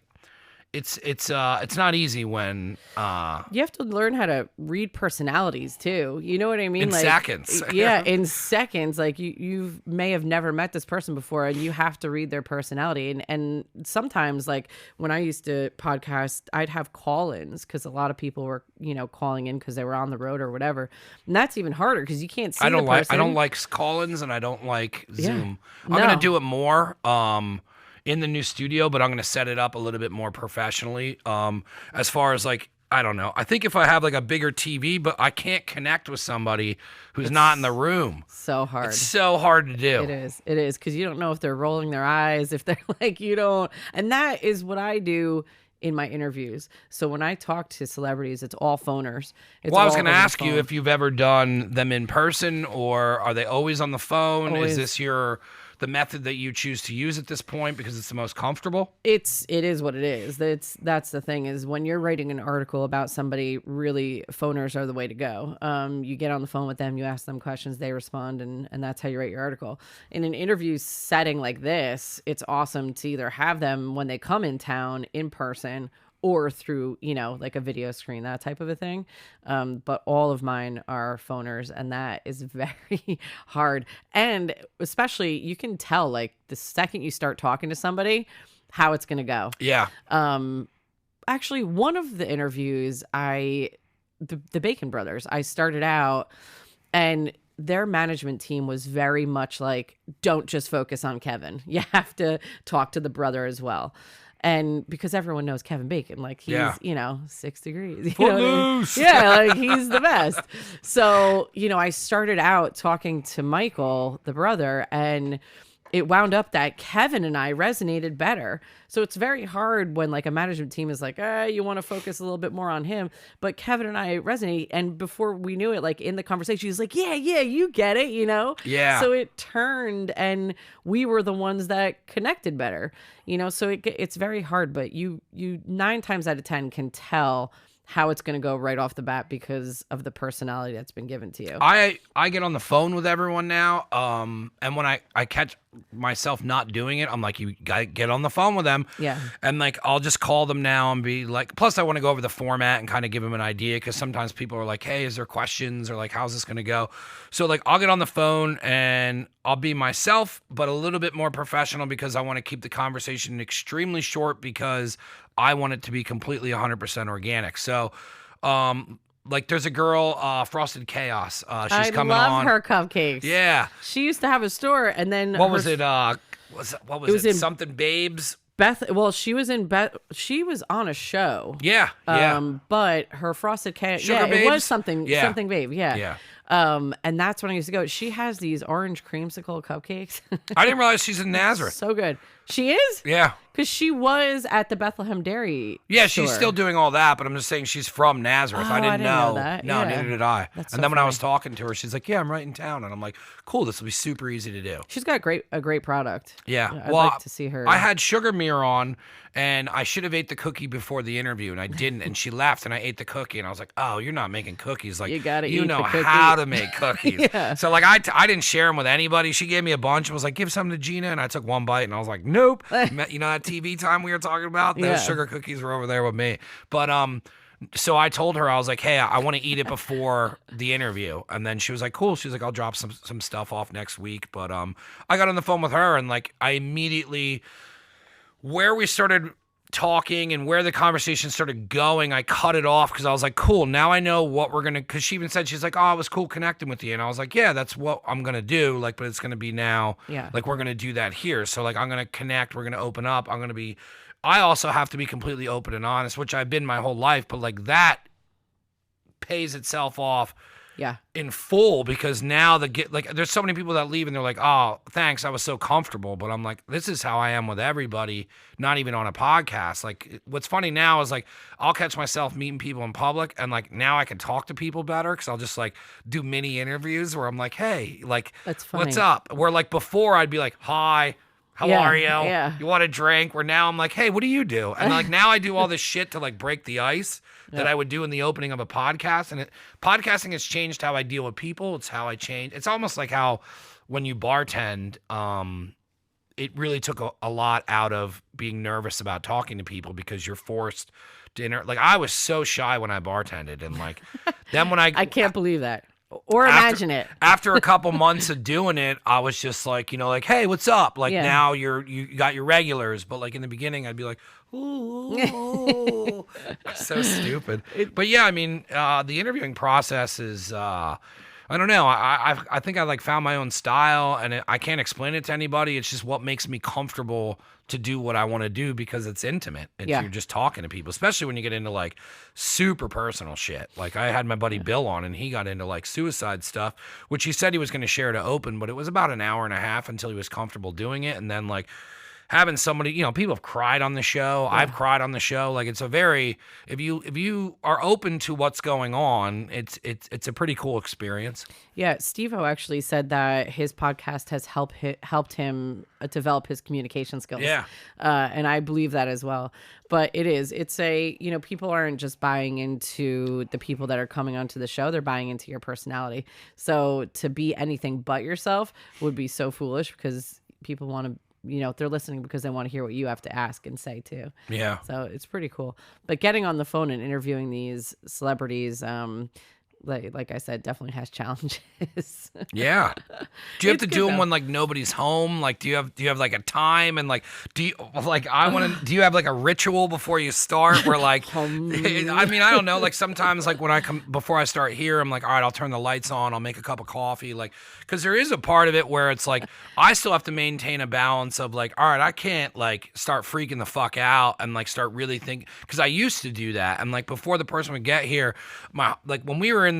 it's not easy when you have to learn how to read personalities too. You know what I mean? in seconds. Yeah, in seconds. Like you may have never met this person before, and you have to read their personality. And sometimes, like when I used to podcast, I'd have call-ins because a lot of people were calling in because they were on the road or whatever. And that's even harder because you can't see the person. I don't like call-ins and I don't like Zoom. Yeah. I'm gonna do it more. In the new studio, but I'm going to set it up a little bit more professionally. As far as like, I don't know. I think if I have like a bigger TV, but I can't connect with somebody who's not in the room. So hard. It's so hard to do. It is. Because you don't know if they're rolling their eyes, if they're like, you don't. And that is what I do in my interviews. So when I talk to celebrities, it's all phoners. Well, I was going to ask you if you've ever done them in person or are they always on the phone? Always. Is this the method that you choose to use at this point because it's the most comfortable? It is what it is. That's the thing is when you're writing an article about somebody, really phoners are the way to go. You get on the phone with them, you ask them questions, they respond, and that's how you write your article. In an interview setting like this, it's awesome to either have them when they come in town in person or through, like a video screen, that type of a thing. But all of mine are phoners, and that is very hard. And especially, you can tell, like, the second you start talking to somebody, how it's going to go. Yeah. Actually, one of the interviews, the Bacon Brothers, I started out, and their management team was very much like, don't just focus on Kevin. You have to talk to the brother as well. And because everyone knows Kevin Bacon, like he's, 6 degrees. Footloose. Yeah, like he's the best. So, I started out talking to Michael, the brother, and it wound up that Kevin and I resonated better. So it's very hard when like a management team is like, you want to focus a little bit more on him. But Kevin and I resonate. And before we knew it, like in the conversation, he's like, yeah, you get it, Yeah. So it turned and we were the ones that connected better, so it's very hard, but you 9 times out of 10 can tell how it's going to go right off the bat because of the personality that's been given to you. I get on the phone with everyone now, and when I catch myself not doing it, I'm like, you gotta get on the phone with them. Yeah. And like, I'll just call them now and be like, plus I want to go over the format and kind of give them an idea because sometimes people are like, hey, is there questions or like, how's this going to go? So like, I'll get on the phone and I'll be myself, but a little bit more professional because I want to keep the conversation extremely short because I want it to be completely 100% organic. So, like there's a girl, Frosted Chaos. She's coming on. I love her cupcakes. Yeah. She used to have a store, and then what was it? What was it? Something Babes. She was on a show. Yeah. But her Frosted Chaos. Sugar Yeah, Babes? it was something Babe. Yeah. Yeah. And that's when I used to go. She has these orange creamsicle cupcakes. I didn't realize she's in Nazareth. So good. She is? Yeah. Because she was at the Bethlehem Dairy Yeah, store. she's still doing all that, but I'm just saying she's from Nazareth. Oh, I didn't know that. No, Yeah. neither did I. That's and so then when I funny. was talking to her, she's like, yeah, I'm right in town. And I'm like, cool, this will be super easy to do. She's got a great product. Yeah. I'd like to see her. I had Sugar Mirror on, and I should have ate the cookie before the interview, and I didn't. And she laughed, and I ate the cookie, and I was like, oh, you're not making cookies. Like, You gotta you eat know the cookie. how to make cookies. Yeah. So, like, I didn't share them with anybody. She gave me a bunch and was like, give some to Gina, and I took one bite, and I was like, nope. You know that TV time we were talking about? Those Yeah. sugar cookies were over there with me. But, so I told her, I was like, hey, I want to eat it before the interview. And then she was like, cool. She's like, I'll drop some stuff off next week. But I got on the phone with her and like I immediately, where we started talking and where the conversation started going, I cut it off because I was like, cool, now I know what we're going to, because she even said, she's like, oh, it was cool connecting with you. And I was like, yeah, that's what I'm going to do. Like, but it's going to be now, like we're going to do that here. So like, I'm going to connect, we're going to open up. I also have to be completely open and honest, which I've been my whole life, but like that pays itself off in full because now there's so many people that leave and they're like, oh, thanks, I was so comfortable. But I'm like, this is how I am with everybody, not even on a podcast. Like what's funny now is like I'll catch myself meeting people in public and like now I can talk to people better because I'll just like do mini interviews where I'm like, hey, like, That's funny. What's up? Where like before I'd be like, hi. How are you? Yeah. You want a drink? Where now I'm like, hey, what do you do? And like now I do all this shit to like break the ice that I would do in the opening of a podcast. And podcasting has changed how I deal with people. It's how I change. It's almost like how when you bartend, it really took a lot out of being nervous about talking to people because you're forced to like I was so shy when I bartended, and like then when I can't believe that or imagine it. After a couple months of doing it, I was just like, like, hey, what's up? Like now you got your regulars, but like in the beginning I'd be like, ooh, so stupid. But yeah, I mean, the interviewing process is I don't know. I think I like found my own style, and I can't explain it to anybody. It's just what makes me comfortable to do what I want to do because it's intimate. You're just talking to people, especially when you get into like super personal shit. Like I had my buddy Bill on, and he got into like suicide stuff, which he said he was going to share to open, but it was about an hour and a half until he was comfortable doing it. And then like having somebody, people have cried on the show. Yeah. I've cried on the show. Like it's a very, if you are open to what's going on, it's a pretty cool experience. Yeah, Steve-O actually said that his podcast has helped him develop his communication skills. Yeah. And I believe that as well. But it's people aren't just buying into the people that are coming onto the show. They're buying into your personality. So to be anything but yourself would be so foolish because people want to, they're listening because they want to hear what you have to ask and say too. Yeah. So it's pretty cool. But getting on the phone and interviewing these celebrities, like I said, definitely has challenges. Yeah. Do you have to do them when like nobody's home? Like, do you have like a time and like, do you have like a ritual before you start where like, I mean, I don't know. Like sometimes like when before I start here, I'm like, all right, I'll turn the lights on. I'll make a cup of coffee. Like, cause there is a part of it where it's like, I still have to maintain a balance of like, all right, I can't like start freaking the fuck out and like start really thinking. Cause I used to do that. And like before the person would get here, when we were in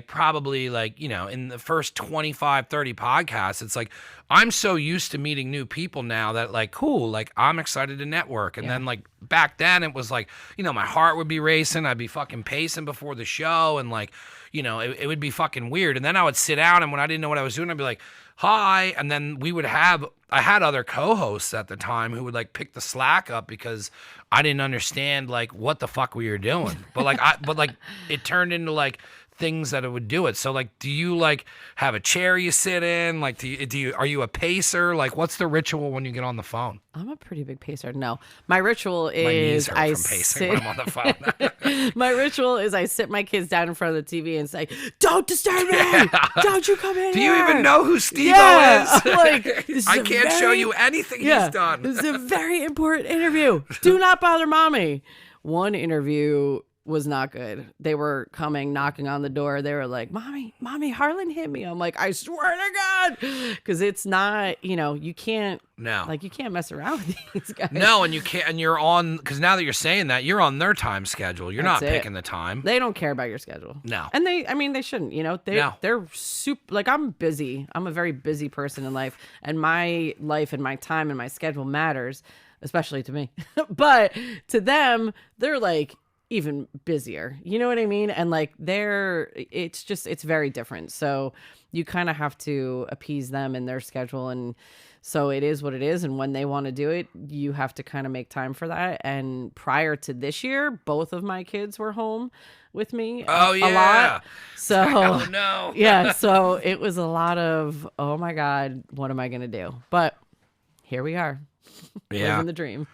probably in the first 25, 30 podcasts, it's like I'm so used to meeting new people now that like cool, like I'm excited to network. And then like back then it was like, my heart would be racing, I'd be fucking pacing before the show, and like, it would be fucking weird. And then I would sit down, and when I didn't know what I was doing, I'd be like, hi. And then I had other co-hosts at the time who would like pick the slack up because I didn't understand like what the fuck we were doing. But it turned into like things that it would do it. So like, do you like have a chair you sit in? Like, are you a pacer? Like, what's the ritual when you get on the phone? I'm a pretty big pacer. No, my ritual is when I'm on the phone. My ritual is I sit my kids down in front of the TV and say, "Don't disturb me! Don't you come in Do here!" you even know who Steve-O is? I'm like, I can't show you anything he's done. This is a very important interview. Do not bother mommy. One interview was not good. They were knocking on the door. They were like, mommy, Harlan hit me. I'm like, I swear to God. Because it's not, you can't. No. Like, you can't mess around with these guys. No, and you can't, and you're on, because now that you're saying that, you're on their time schedule. You're not picking the time. They don't care about your schedule. No. And they shouldn't, they're super, like, I'm busy. I'm a very busy person in life. And my life and my time and my schedule matters, especially to me. But to them, they're like, even busier, you know what I mean? And like it's very different. So you kind of have to appease them and their schedule, and so it is what it is. And when they want to do it, you have to kind of make time for that. And prior to this year, both of my kids were home with me a lot. So oh no. Yeah, so it was a lot of, oh my God, what am I gonna do? But here we are. Living the dream.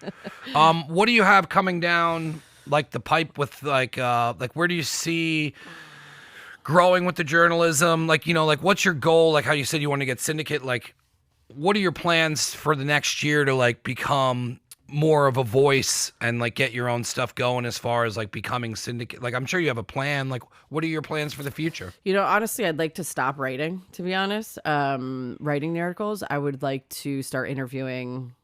What do you have coming down like the pipe with like where do you see growing with the journalism? Like, like what's your goal? Like how you said you want to get syndicate, like what are your plans for the next year to like become more of a voice and like get your own stuff going as far as like becoming syndicate? Like I'm sure you have a plan. Like what are your plans for the future? Honestly, I'd like to stop writing, to be honest. Writing the articles. I would like to start interviewing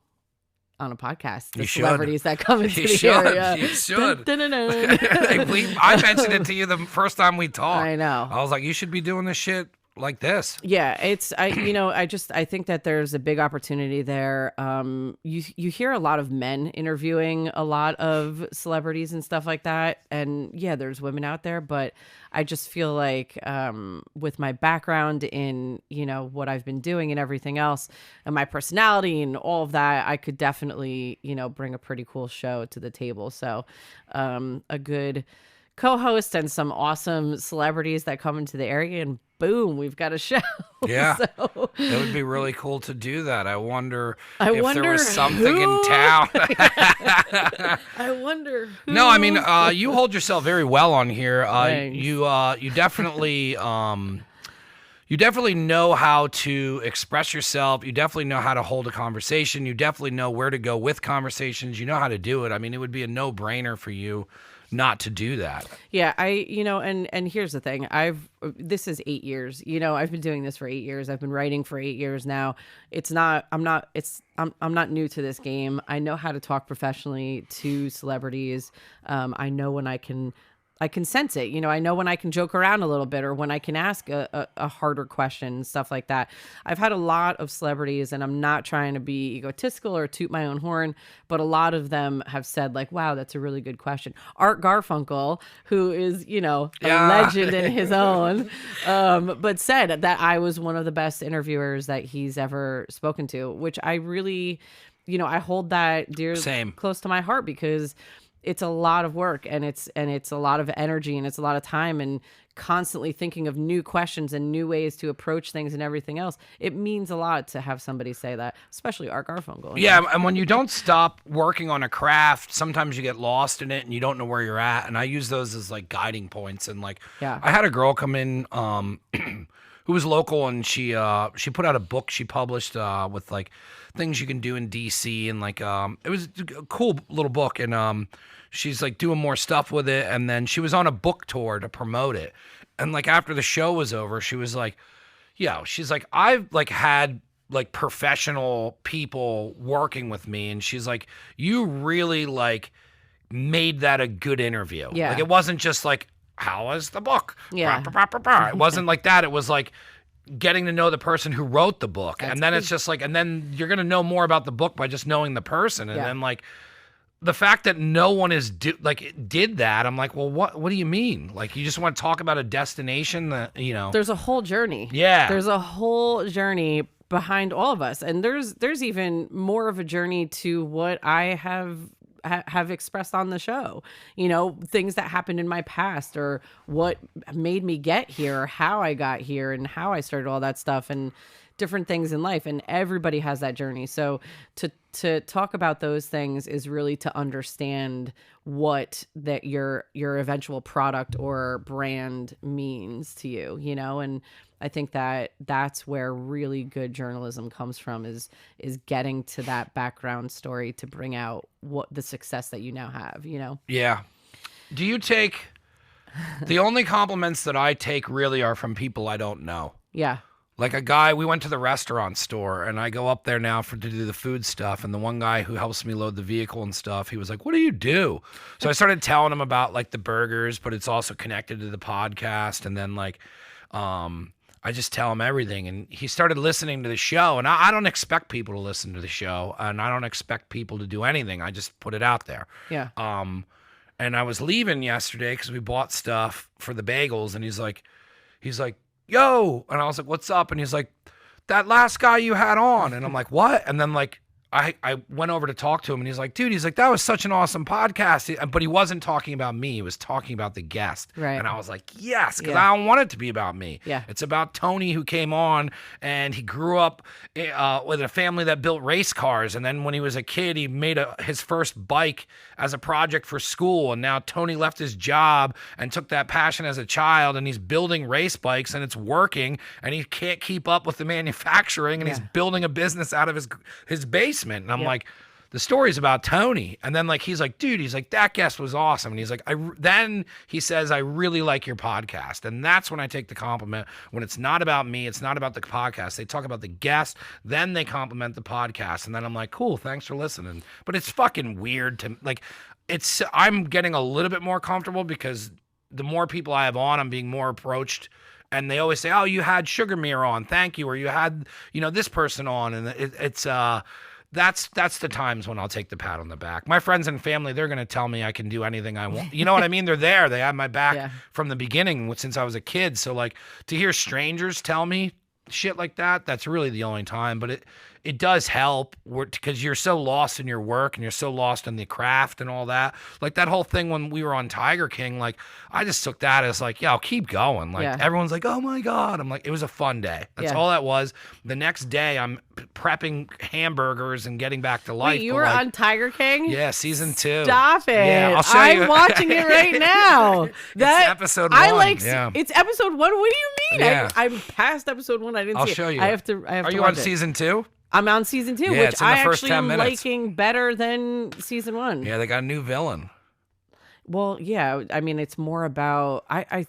on a podcast, the celebrities that come into the area. You should. I mentioned it to you the first time we talked. I know. I was like, you should be doing this shit like this. Yeah, I think that there's a big opportunity there. You hear a lot of men interviewing a lot of celebrities and stuff like that, and yeah, there's women out there, but I just feel like with my background in what I've been doing and everything else, and my personality and all of that, I could definitely bring a pretty cool show to the table. So a good co-host and some awesome celebrities that come into the area, and boom, we've got a show. Yeah. So, It would be really cool to do that. I wonder if there wonder was something in town. I wonder who... No, I mean, you hold yourself very well on here. Thanks. You definitely you definitely know how to express yourself. You definitely know how to hold a conversation. You definitely know where to go with conversations. You know how to do it. I mean, it would be a no-brainer for you not to do that. Yeah, and here's the thing. This is 8 years. I've been doing this for 8 years. I've been writing for 8 years now. I'm not new to this game. I know how to talk professionally to celebrities. I know when I can sense it. I know when I can joke around a little bit, or when I can ask a harder question, stuff like that. I've had a lot of celebrities, and I'm not trying to be egotistical or toot my own horn, but a lot of them have said, like, wow, that's a really good question. Art Garfunkel, who is, a legend in his own, but said that I was one of the best interviewers that he's ever spoken to, which I really, I hold that dear, close to my heart, because it's a lot of work, and it's a lot of energy, and it's a lot of time, and constantly thinking of new questions and new ways to approach things and everything else. It means a lot to have somebody say that, especially Art Garfunkel. Yeah, and when you don't stop working on a craft, sometimes you get lost in it and you don't know where you're at. And I use those as like guiding points. And like, I had a girl come in who was local, and she put out a book she published with like things you can do in DC, and like it was a cool little book, and she's like doing more stuff with it. And then she was on a book tour to promote it, and like after the show was over, she was like, she's like, I've like had like professional people working with me, and she's like, you really like made that a good interview. Like it wasn't just like, how was the book? Yeah. It wasn't like that. It was like getting to know the person who wrote the book. And then it's just like, and then you're going to know more about the book by just knowing the person. And then like the fact that no one did that, I'm like, well, what do you mean? Like, you just want to talk about a destination that, There's a whole journey. Yeah. There's a whole journey behind all of us. And there's even more of a journey to what I have expressed on the show, things that happened in my past, or what made me get here, or how I got here, and how I started all that stuff, and different things in life. And everybody has that journey. So to talk about those things is really to understand what that your eventual product or brand means to you, and I think that's where really good journalism comes from, is getting to that background story to bring out what the success that you now have, Yeah. Do you take the only compliments that I take really are from people I don't know? Yeah. Like a guy, we went to the restaurant store, and I go up there now to do the food stuff. And the one guy who helps me load the vehicle and stuff, he was like, what do you do? So I started telling him about like the burgers, but it's also connected to the podcast. And then like, I just tell him everything. And he started listening to the show. And I don't expect people to listen to the show, and I don't expect people to do anything. I just put it out there. Yeah. And I was leaving yesterday because we bought stuff for the bagels, and he's like, yo, and I was like, what's up? And he's like, that last guy you had on. And I'm like, what? And then like I went over to talk to him, and he's like, dude, that was such an awesome podcast. But he wasn't talking about me. He was talking about the guest. Right. And I was like, yes, because I don't want it to be about me. Yeah. It's about Tony, who came on, and he grew up with a family that built race cars. And then when he was a kid, he made his first bike as a project for school. And now Tony left his job and took that passion as a child, and he's building race bikes, and it's working, and he can't keep up with the manufacturing, and he's building a business out of his basement. And I'm like, the story's about Tony. And then like, he's like, dude, that guest was awesome. And he's like, then he says, I really like your podcast. And that's when I take the compliment, when it's not about me, it's not about the podcast. They talk about the guest, then they compliment the podcast. And then I'm like, cool, thanks for listening. But it's fucking weird to like, I'm getting a little bit more comfortable, because the more people I have on, I'm being more approached. And they always say, oh, you had Sugar Mirror on, thank you. Or you had, this person on. And it's that's the times when I'll take the pat on the back. My friends and family, they're going to tell me I can do anything I want. You know what I mean? They're there. They have my back from the beginning since I was a kid. So like, to hear strangers tell me shit like that, that's really the only time. But it does help because you're so lost in your work and you're so lost in the craft and all that. Like that whole thing when we were on Tiger King, like I just took that as like, yeah, I'll keep going. Like everyone's like, oh my God. I'm like, it was a fun day. That's all that was. The next day I'm prepping hamburgers and getting back to life. Wait, you were on Tiger King? Yeah, season 2. Stop it. Yeah, I'll show you. I'm watching it right now. It's episode 1. It's episode 1. What do you mean? Yeah. I'm past episode 1. I didn't see it. I'll show you. I have to Are you on season 2? I'm on season 2, Yeah, which I actually am liking better than season 1. Yeah, they got a new villain. Well, yeah. I mean, it's more about I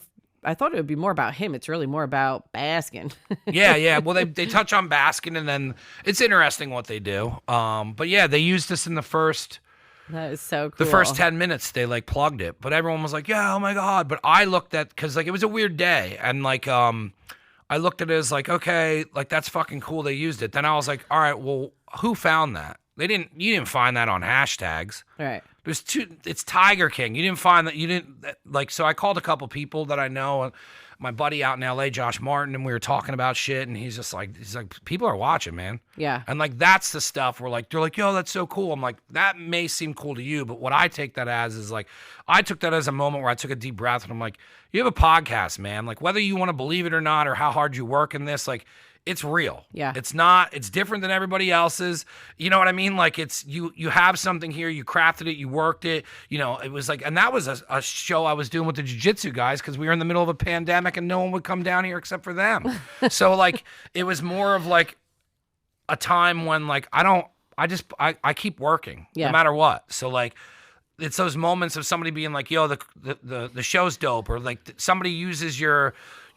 thought it would be more about him. It's really more about Baskin. Yeah. Well, they touch on Baskin, and then it's interesting what they do. But yeah, they used this in the first. That is so cool. The first 10 minutes, they like plugged it, but everyone was like, "Yeah, oh my God!" But I looked at because like it was a weird day, and like I looked at it as like, okay, like that's fucking cool. They used it. Then I was like, all right, well, who found that? You didn't find that on hashtags. Right. It's Tiger King. You didn't find that. You didn't like. So I called a couple people that I know, my buddy out in LA, Josh Martin, and we were talking about shit. And he's like, people are watching, man. Yeah. And like, that's the stuff where like, they're like, yo, that's so cool. I'm like, that may seem cool to you, but what I take that as is like, I took that as a moment where I took a deep breath and I'm like, you have a podcast, man. Like whether you want to believe it or not, or how hard you work in this, like, it's real. Yeah. It's different than everybody else's. You know what I mean? Like it's, you have something here, you crafted it, you worked it, you know, it was like, and that was a show I was doing with the jiu-jitsu guys because we were in the middle of a pandemic and no one would come down here except for them. So like, it was more of like a time when like, I keep working no matter what. So like, it's those moments of somebody being like, yo, the show's dope, or like somebody uses your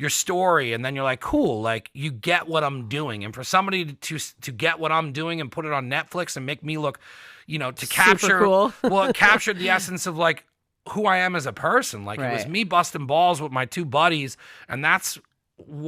story and then you're like, cool, like you get what I'm doing. And for somebody to get what I'm doing and put it on Netflix and make me look, you know, to capture, cool. well, it captured the essence of like who I am as a person. Like it was me busting balls with my 2 buddies, and that's,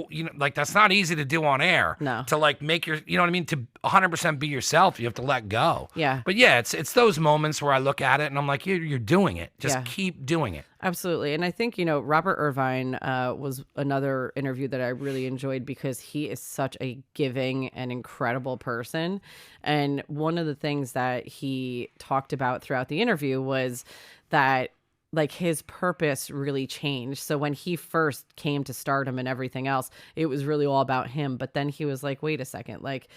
you know, like that's not easy to do on air. No. To like make your, you know what I mean, to 100% be yourself, you have to let go. Yeah. But yeah, it's those moments where I look at it and I'm like, you're doing it. Just keep doing it. Absolutely. And I think, you know, Robert Irvine was another interview that I really enjoyed because he is such a giving and incredible person. And one of the things that he talked about throughout the interview was that like his purpose really changed. So when he first came to stardom and everything else, it was really all about him. But then he was like, wait a second, like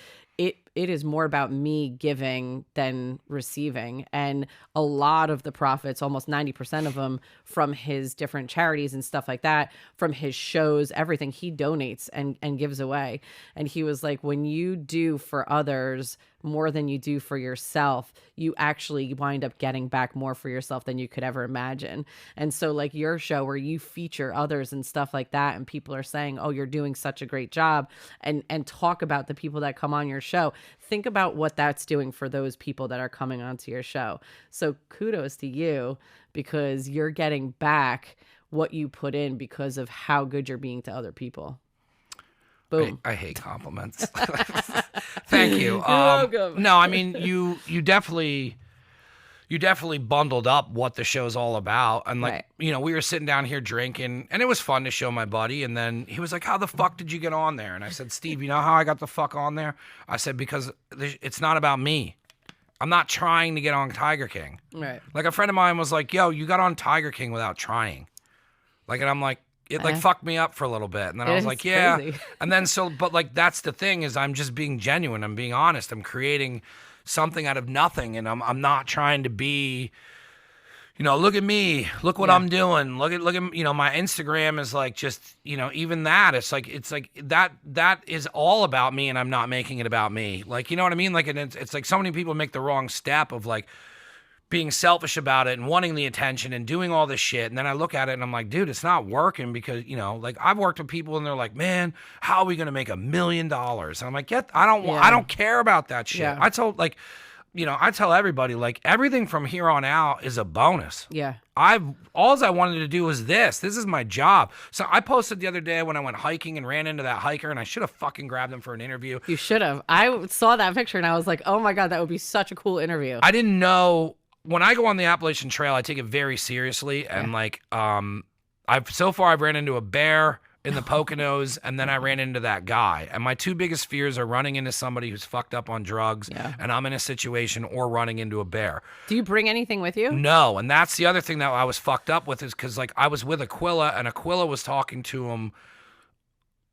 it is more about me giving than receiving. And a lot of the profits, almost 90% of them from his different charities and stuff like that, from his shows, everything he donates and gives away. And he was like, when you do for others more than you do for yourself, you actually wind up getting back more for yourself than you could ever imagine. And so like your show where you feature others and stuff like that, and people are saying, oh, you're doing such a great job, and talk about the people that come on your show. Think about what that's doing for those people that are coming onto your show. So kudos to you, because you're getting back what you put in because of how good you're being to other people. Boom. I hate compliments. Thank you. You're welcome. No, I mean you definitely bundled up what the show's all about. And like, you know, we were sitting down here drinking, and it was fun to show my buddy. And then he was like, how the fuck did you get on there? And I said, Steve, you know how I got the fuck on there? I said, because it's not about me. I'm not trying to get on Tiger King. Right. Like a friend of mine was like, yo, you got on Tiger King without trying. Like, and I'm like, it like fucked me up for a little bit. And then I was like, yeah. Crazy. And then but like, that's the thing, is I'm just being genuine. I'm being honest. I'm creating something out of nothing. And I'm not trying to be, you know, look at me, look what I'm doing. Look at, you know, my Instagram is like, just, you know, even that, it's like that is all about me, and I'm not making it about me. Like, you know what I mean? Like, and it's like so many people make the wrong step of like being selfish about it and wanting the attention and doing all this shit. And then I look at it and I'm like, dude, it's not working, because, you know, like I've worked with people and they're like, man, how are we going to make $1 million? And I'm like, I don't care about that shit. Yeah. I tell everybody, like, everything from here on out is a bonus. Yeah. All I wanted to do was this is my job. So I posted the other day when I went hiking and ran into that hiker, and I should have fucking grabbed him for an interview. You should have. I saw that picture and I was like, oh my God, that would be such a cool interview. I didn't know. When I go on the Appalachian Trail, I take it very seriously, and like I've ran into a bear in the Poconos, and then I ran into that guy. And my two biggest fears are running into somebody who's fucked up on drugs, and I'm in a situation, or running into a bear. Do you bring anything with you? No, and that's the other thing that I was fucked up with, is because like I was with Aquila, and Aquila was talking to him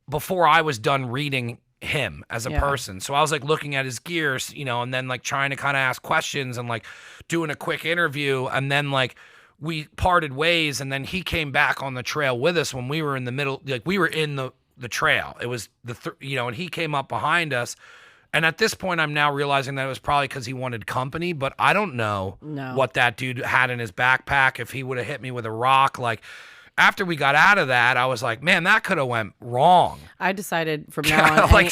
before I was done reading him as a person. So I was like looking at his gears, and then like trying to kind of ask questions and like doing a quick interview, and then like we parted ways, and then he came back on the trail with us when we were in the middle, like we were in the trail. It was and he came up behind us. And at this point, I'm now realizing that it was probably because he wanted company, but I don't know what that dude had in his backpack. If he would have hit me with a rock, like after we got out of that, I was like, man, that could have went wrong. I decided from now on, like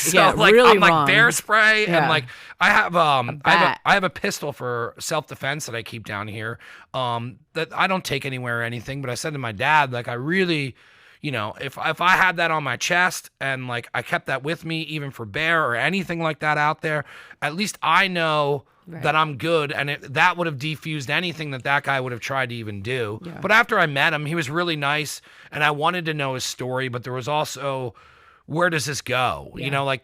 really I'm like wrong. bear spray, and like I have I have a pistol for self-defense that I keep down here, that I don't take anywhere or anything. But I said to my dad, like, I really, if I had that on my chest and like I kept that with me, even for bear or anything like that out there, at least I know that I'm good, and that would have defused anything that guy would have tried to even do. Yeah. But after I met him, he was really nice, and I wanted to know his story, but there was also, where does this go? Yeah.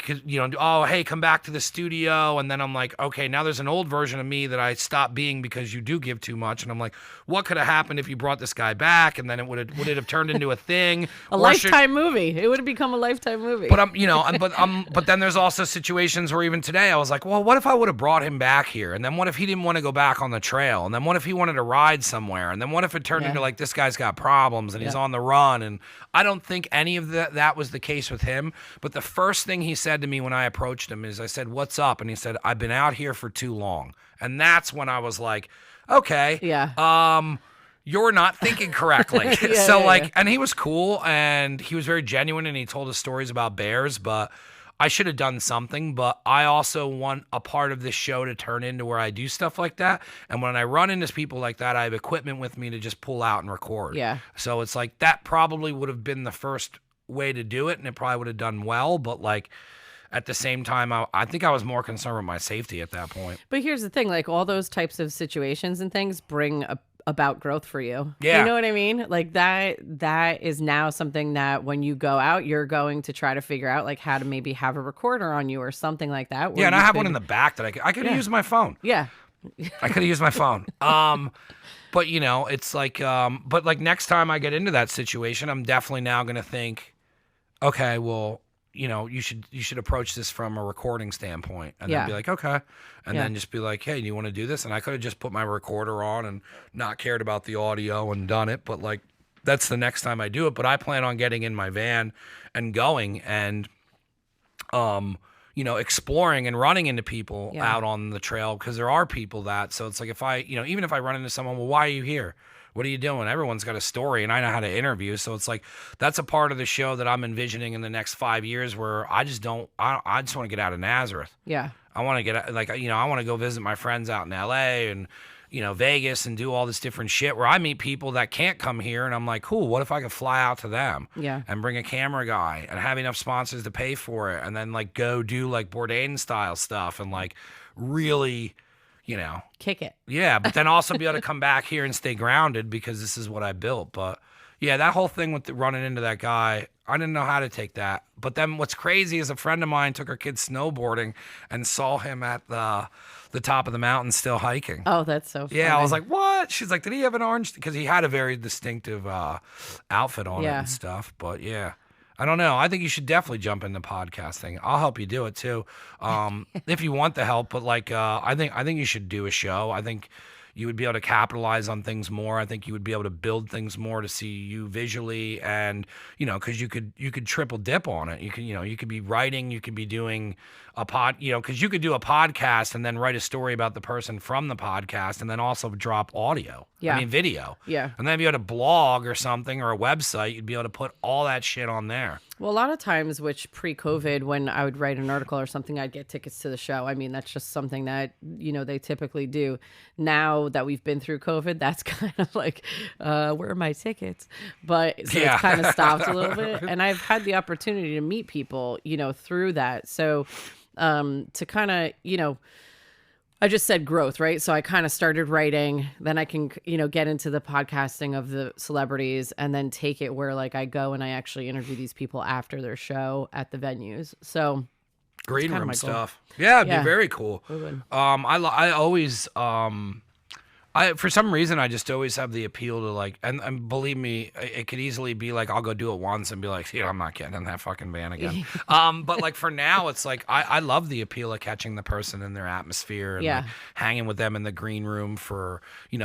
Oh, hey, come back to the studio. And then I'm like, okay, now there's an old version of me that I stopped being because you do give too much. And I'm like, what could have happened if you brought this guy back? And then would it have turned into a thing? A Lifetime movie. It would have become a Lifetime movie. But but then there's also situations where even today I was like, well, what if I would have brought him back here? And then what if he didn't want to go back on the trail? And then what if he wanted to ride somewhere? And then what if it turned into like, this guy's got problems and he's on the run? And I don't think any of that was the case with him. But the first thing he said to me when I approached him is, I said, what's up? And he said, I've been out here for too long. And that's when I was like, okay, you're not thinking correctly. And he was cool, and he was very genuine, and he told us stories about bears, but I should have done something. But I also want a part of this show to turn into where I do stuff like that. And when I run into people like that, I have equipment with me to just pull out and record. Yeah. So it's like, that probably would have been the first way to do it, and it probably would have done well, but like at the same time, I think I was more concerned with my safety at that point. But here's the thing, like all those types of situations and things bring about growth for you. Yeah. You know what I mean? Like that is now something that when you go out, you're going to try to figure out like how to maybe have a recorder on you or something like that. Yeah, and I have one in the back that I could have used my phone. Yeah. I could have used my phone. But it's like, but like next time I get into that situation, I'm definitely now going to think, okay, well, you should approach this from a recording standpoint, and then be like, okay, and then just be like, hey, do you want to do this? And I could have just put my recorder on and not cared about the audio and done it, but like that's the next time I do it. But I plan on getting in my van and going and exploring and running into people out on the trail, because there are people that, so it's like if I, even if I run into someone, well, why are you here? What are you doing? Everyone's got a story, and I know how to interview. So it's like, that's a part of the show that I'm envisioning in the next 5 years, where I just want to get out of Nazareth. Yeah. I want to get, I want to go visit my friends out in LA and, Vegas, and do all this different shit where I meet people that can't come here. And I'm like, cool, what if I could fly out to them and bring a camera guy and have enough sponsors to pay for it? And then like go do like Bourdain style stuff and like really, kick it. Yeah, but then also be able to come back here and stay grounded, because this is what I built. But yeah, that whole thing with running into that guy, I didn't know how to take that. But then what's crazy is a friend of mine took her kids snowboarding and saw him at the top of the mountain still hiking. Oh, that's so funny. Yeah, I was like, what? She's like, did he have an orange? Because he had a very distinctive outfit on it and stuff. But yeah. I don't know. I think you should definitely jump into podcasting. I'll help you do it too, if you want the help. But like, I think you should do a show. I think you would be able to capitalize on things more. I think you would be able to build things more to see you visually, and because you could triple dip on it. You could be writing. You could be doing a because you could do a podcast and then write a story about the person from the podcast, and then also drop audio. Yeah. I mean, video. Yeah. And then if you had a blog or something or a website, you'd be able to put all that shit on there. Well, a lot of times, which pre-COVID, when I would write an article or something, I'd get tickets to the show. I mean, that's just something that, they typically do. Now that we've been through COVID, that's kind of like, where are my tickets? But so it's kind of stopped a little bit. And I've had the opportunity to meet people, through that. So to kind of, I just said growth, right? So I kind of started writing, then I can, get into the podcasting of the celebrities and then take it where like I go and I actually interview these people after their show at the venues. So green room stuff. Yeah, it'd be very cool. I always, for some reason, I just always have the appeal to like, and believe me, it could easily be like, I'll go do it once and be like, I'm not getting in that fucking van again. But like for now, it's like, I love the appeal of catching the person in their atmosphere and like, hanging with them in the green room for,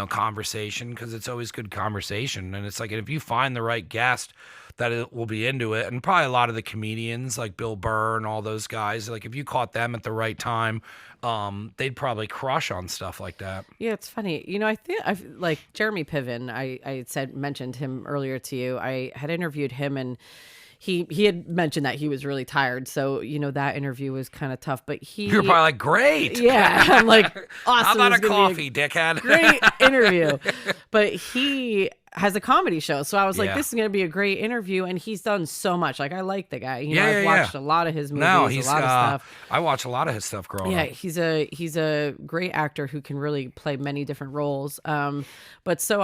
conversation, because it's always good conversation. And it's like, if you find the right guest that it will be into it, and probably a lot of the comedians like Bill Burr and all those guys, like if you caught them at the right time, they'd probably crush on stuff like that. Yeah, it's funny. I think I've like Jeremy Piven. I mentioned him earlier to you. I had interviewed him, and he had mentioned that he was really tired. So that interview was kind of tough. But you're probably like, great. Yeah, I'm like, awesome. How about a coffee, dickhead? Great interview. But he has a comedy show. So I was like, this is going to be a great interview. And he's done so much. Like, I like the guy. I've watched a lot of his movies, a lot of stuff. I watch a lot of his stuff growing up. Yeah, he's a great actor who can really play many different roles. But so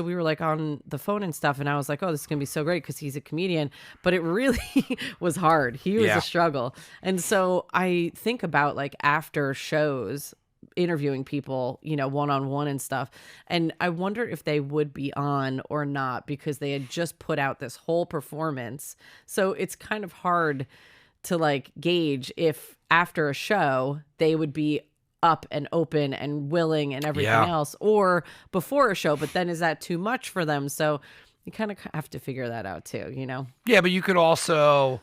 we were like on the phone and stuff. And I was like, oh, this is going to be so great because he's a comedian. But it really was hard. He was a struggle. And so I think about like after shows, interviewing people, one-on-one and stuff. And I wonder if they would be on or not because they had just put out this whole performance. So it's kind of hard to like gauge if after a show they would be up and open and willing and everything else, or before a show, but then is that too much for them? So you kind of have to figure that out too, Yeah, but you could also...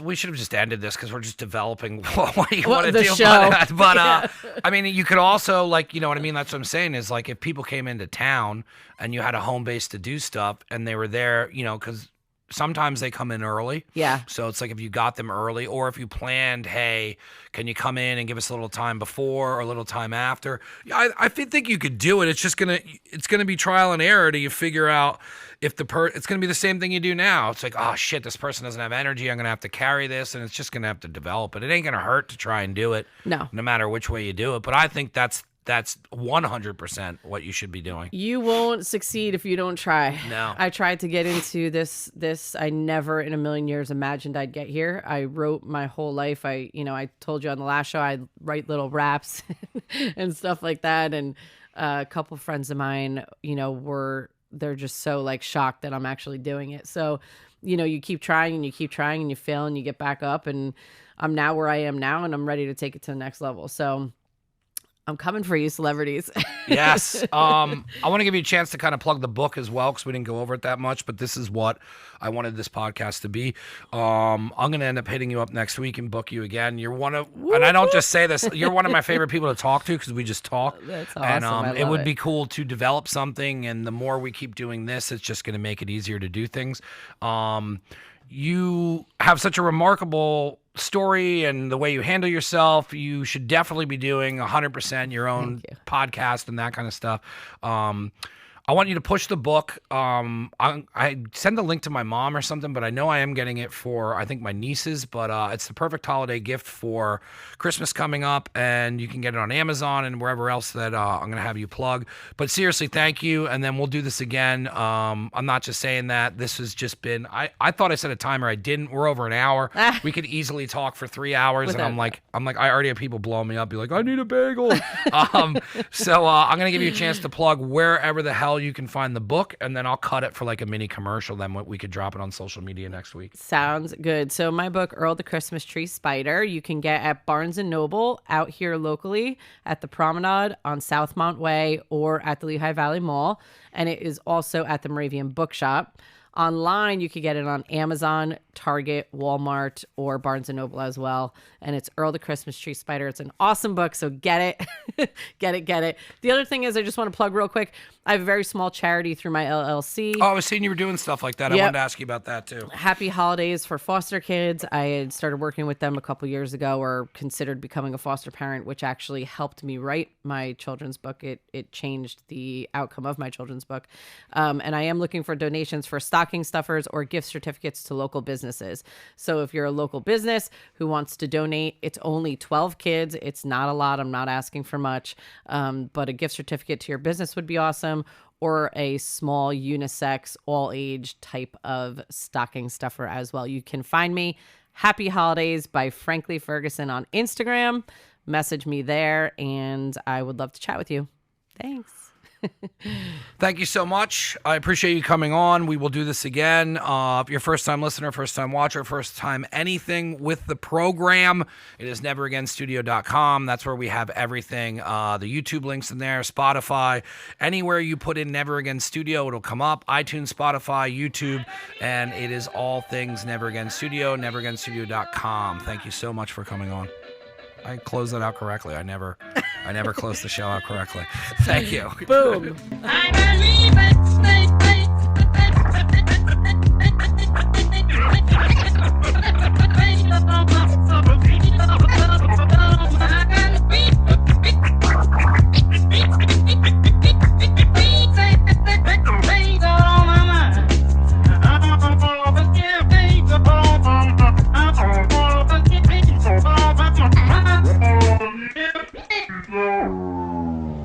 we should have just ended this because we're just developing what you want to do. Show. But I mean, you could also like, what I mean? That's what I'm saying is like if people came into town and you had a home base to do stuff and they were there, because sometimes they come in early. Yeah. So it's like if you got them early, or if you planned, hey, can you come in and give us a little time before or a little time after? I think you could do it. It's just gonna be trial and error to figure out if it's gonna be the same thing you do now. It's like, oh shit, this person doesn't have energy. I'm gonna have to carry this, and it's just gonna have to develop it. It ain't gonna hurt to try and do it. No matter which way you do it. But I think that's 100% what you should be doing. You won't succeed if you don't try. No. I tried to get into this. I never in a million years imagined I'd get here. I wrote my whole life. I told you on the last show, I write little raps and stuff like that. And a couple friends of mine, they're just so like shocked that I'm actually doing it. So, you keep trying and you keep trying and you fail and you get back up, and I'm now where I am now, and I'm ready to take it to the next level. So I'm coming for you, celebrities. Yes. I want to give you a chance to kind of plug the book as well, because we didn't go over it that much, but this is what I wanted this podcast to be. I'm going to end up hitting you up next week and book you again. You're one of, and I don't just say this, you're one of my favorite people to talk to because we just talk. That's awesome. And it would be cool to develop something, and the more we keep doing this, it's just going to make it easier to do things. You have such a remarkable story, and the way you handle yourself, you should definitely be doing 100% your own podcast and that kind of stuff. I want you to push the book. I send the link to my mom or something, but I know I am getting it for, I think, my nieces. But it's the perfect holiday gift for Christmas coming up, and you can get it on Amazon and wherever else that I'm going to have you plug. But seriously, thank you, and then we'll do this again. I'm not just saying that. This has just been, I thought I set a timer. I didn't. We're over an hour. We could easily talk for 3 hours, and I'm like, I already have people blowing me up. Be like, I need a bagel. So I'm going to give you a chance to plug wherever the hell you can find the book, and then I'll cut it for like a mini commercial. Then we could drop it on social media next week. Sounds good. So my book, Earl the Christmas Tree Spider, you can get at Barnes & Noble out here locally, at the Promenade on Southmont Way, or at the Lehigh Valley Mall. And it is also at the Moravian Bookshop. Online, you could get it on Amazon, Target, Walmart, or Barnes & Noble as well. And it's Earl the Christmas Tree Spider. It's an awesome book, so get it. Get it. The other thing is, I just want to plug real quick, I have a very small charity through my LLC. Oh, I was seeing you were doing stuff like that. Yep. I wanted to ask you about that too. Happy Holidays for Foster Kids. I had started working with them a couple years ago, or considered becoming a foster parent, which actually helped me write my children's book. It changed the outcome of my children's book. And I am looking for donations for stock stocking stuffers or gift certificates to local businesses. So if you're a local business who wants to donate, it's only 12 kids. It's not a lot. I'm not asking for much, but a gift certificate to your business would be awesome, or a small unisex, all-age type of stocking stuffer as well. You can find me, Happy Holidays by Frankly Ferguson on Instagram. Message me there, and I would love to chat with you. Thanks. Thank you so much. I appreciate you coming on. We will do this again. If you're a first-time listener, first-time watcher, first-time anything with the program, it is neveragainstudio.com. That's where we have everything. The YouTube links in there, Spotify. Anywhere you put in Never Again Studio, it'll come up. iTunes, Spotify, YouTube, and it is all things Never Again Studio, neveragainstudio.com. Thank you so much for coming on. I closed that out correctly. I never closed the show out correctly. Thank you. Boom. I believe it.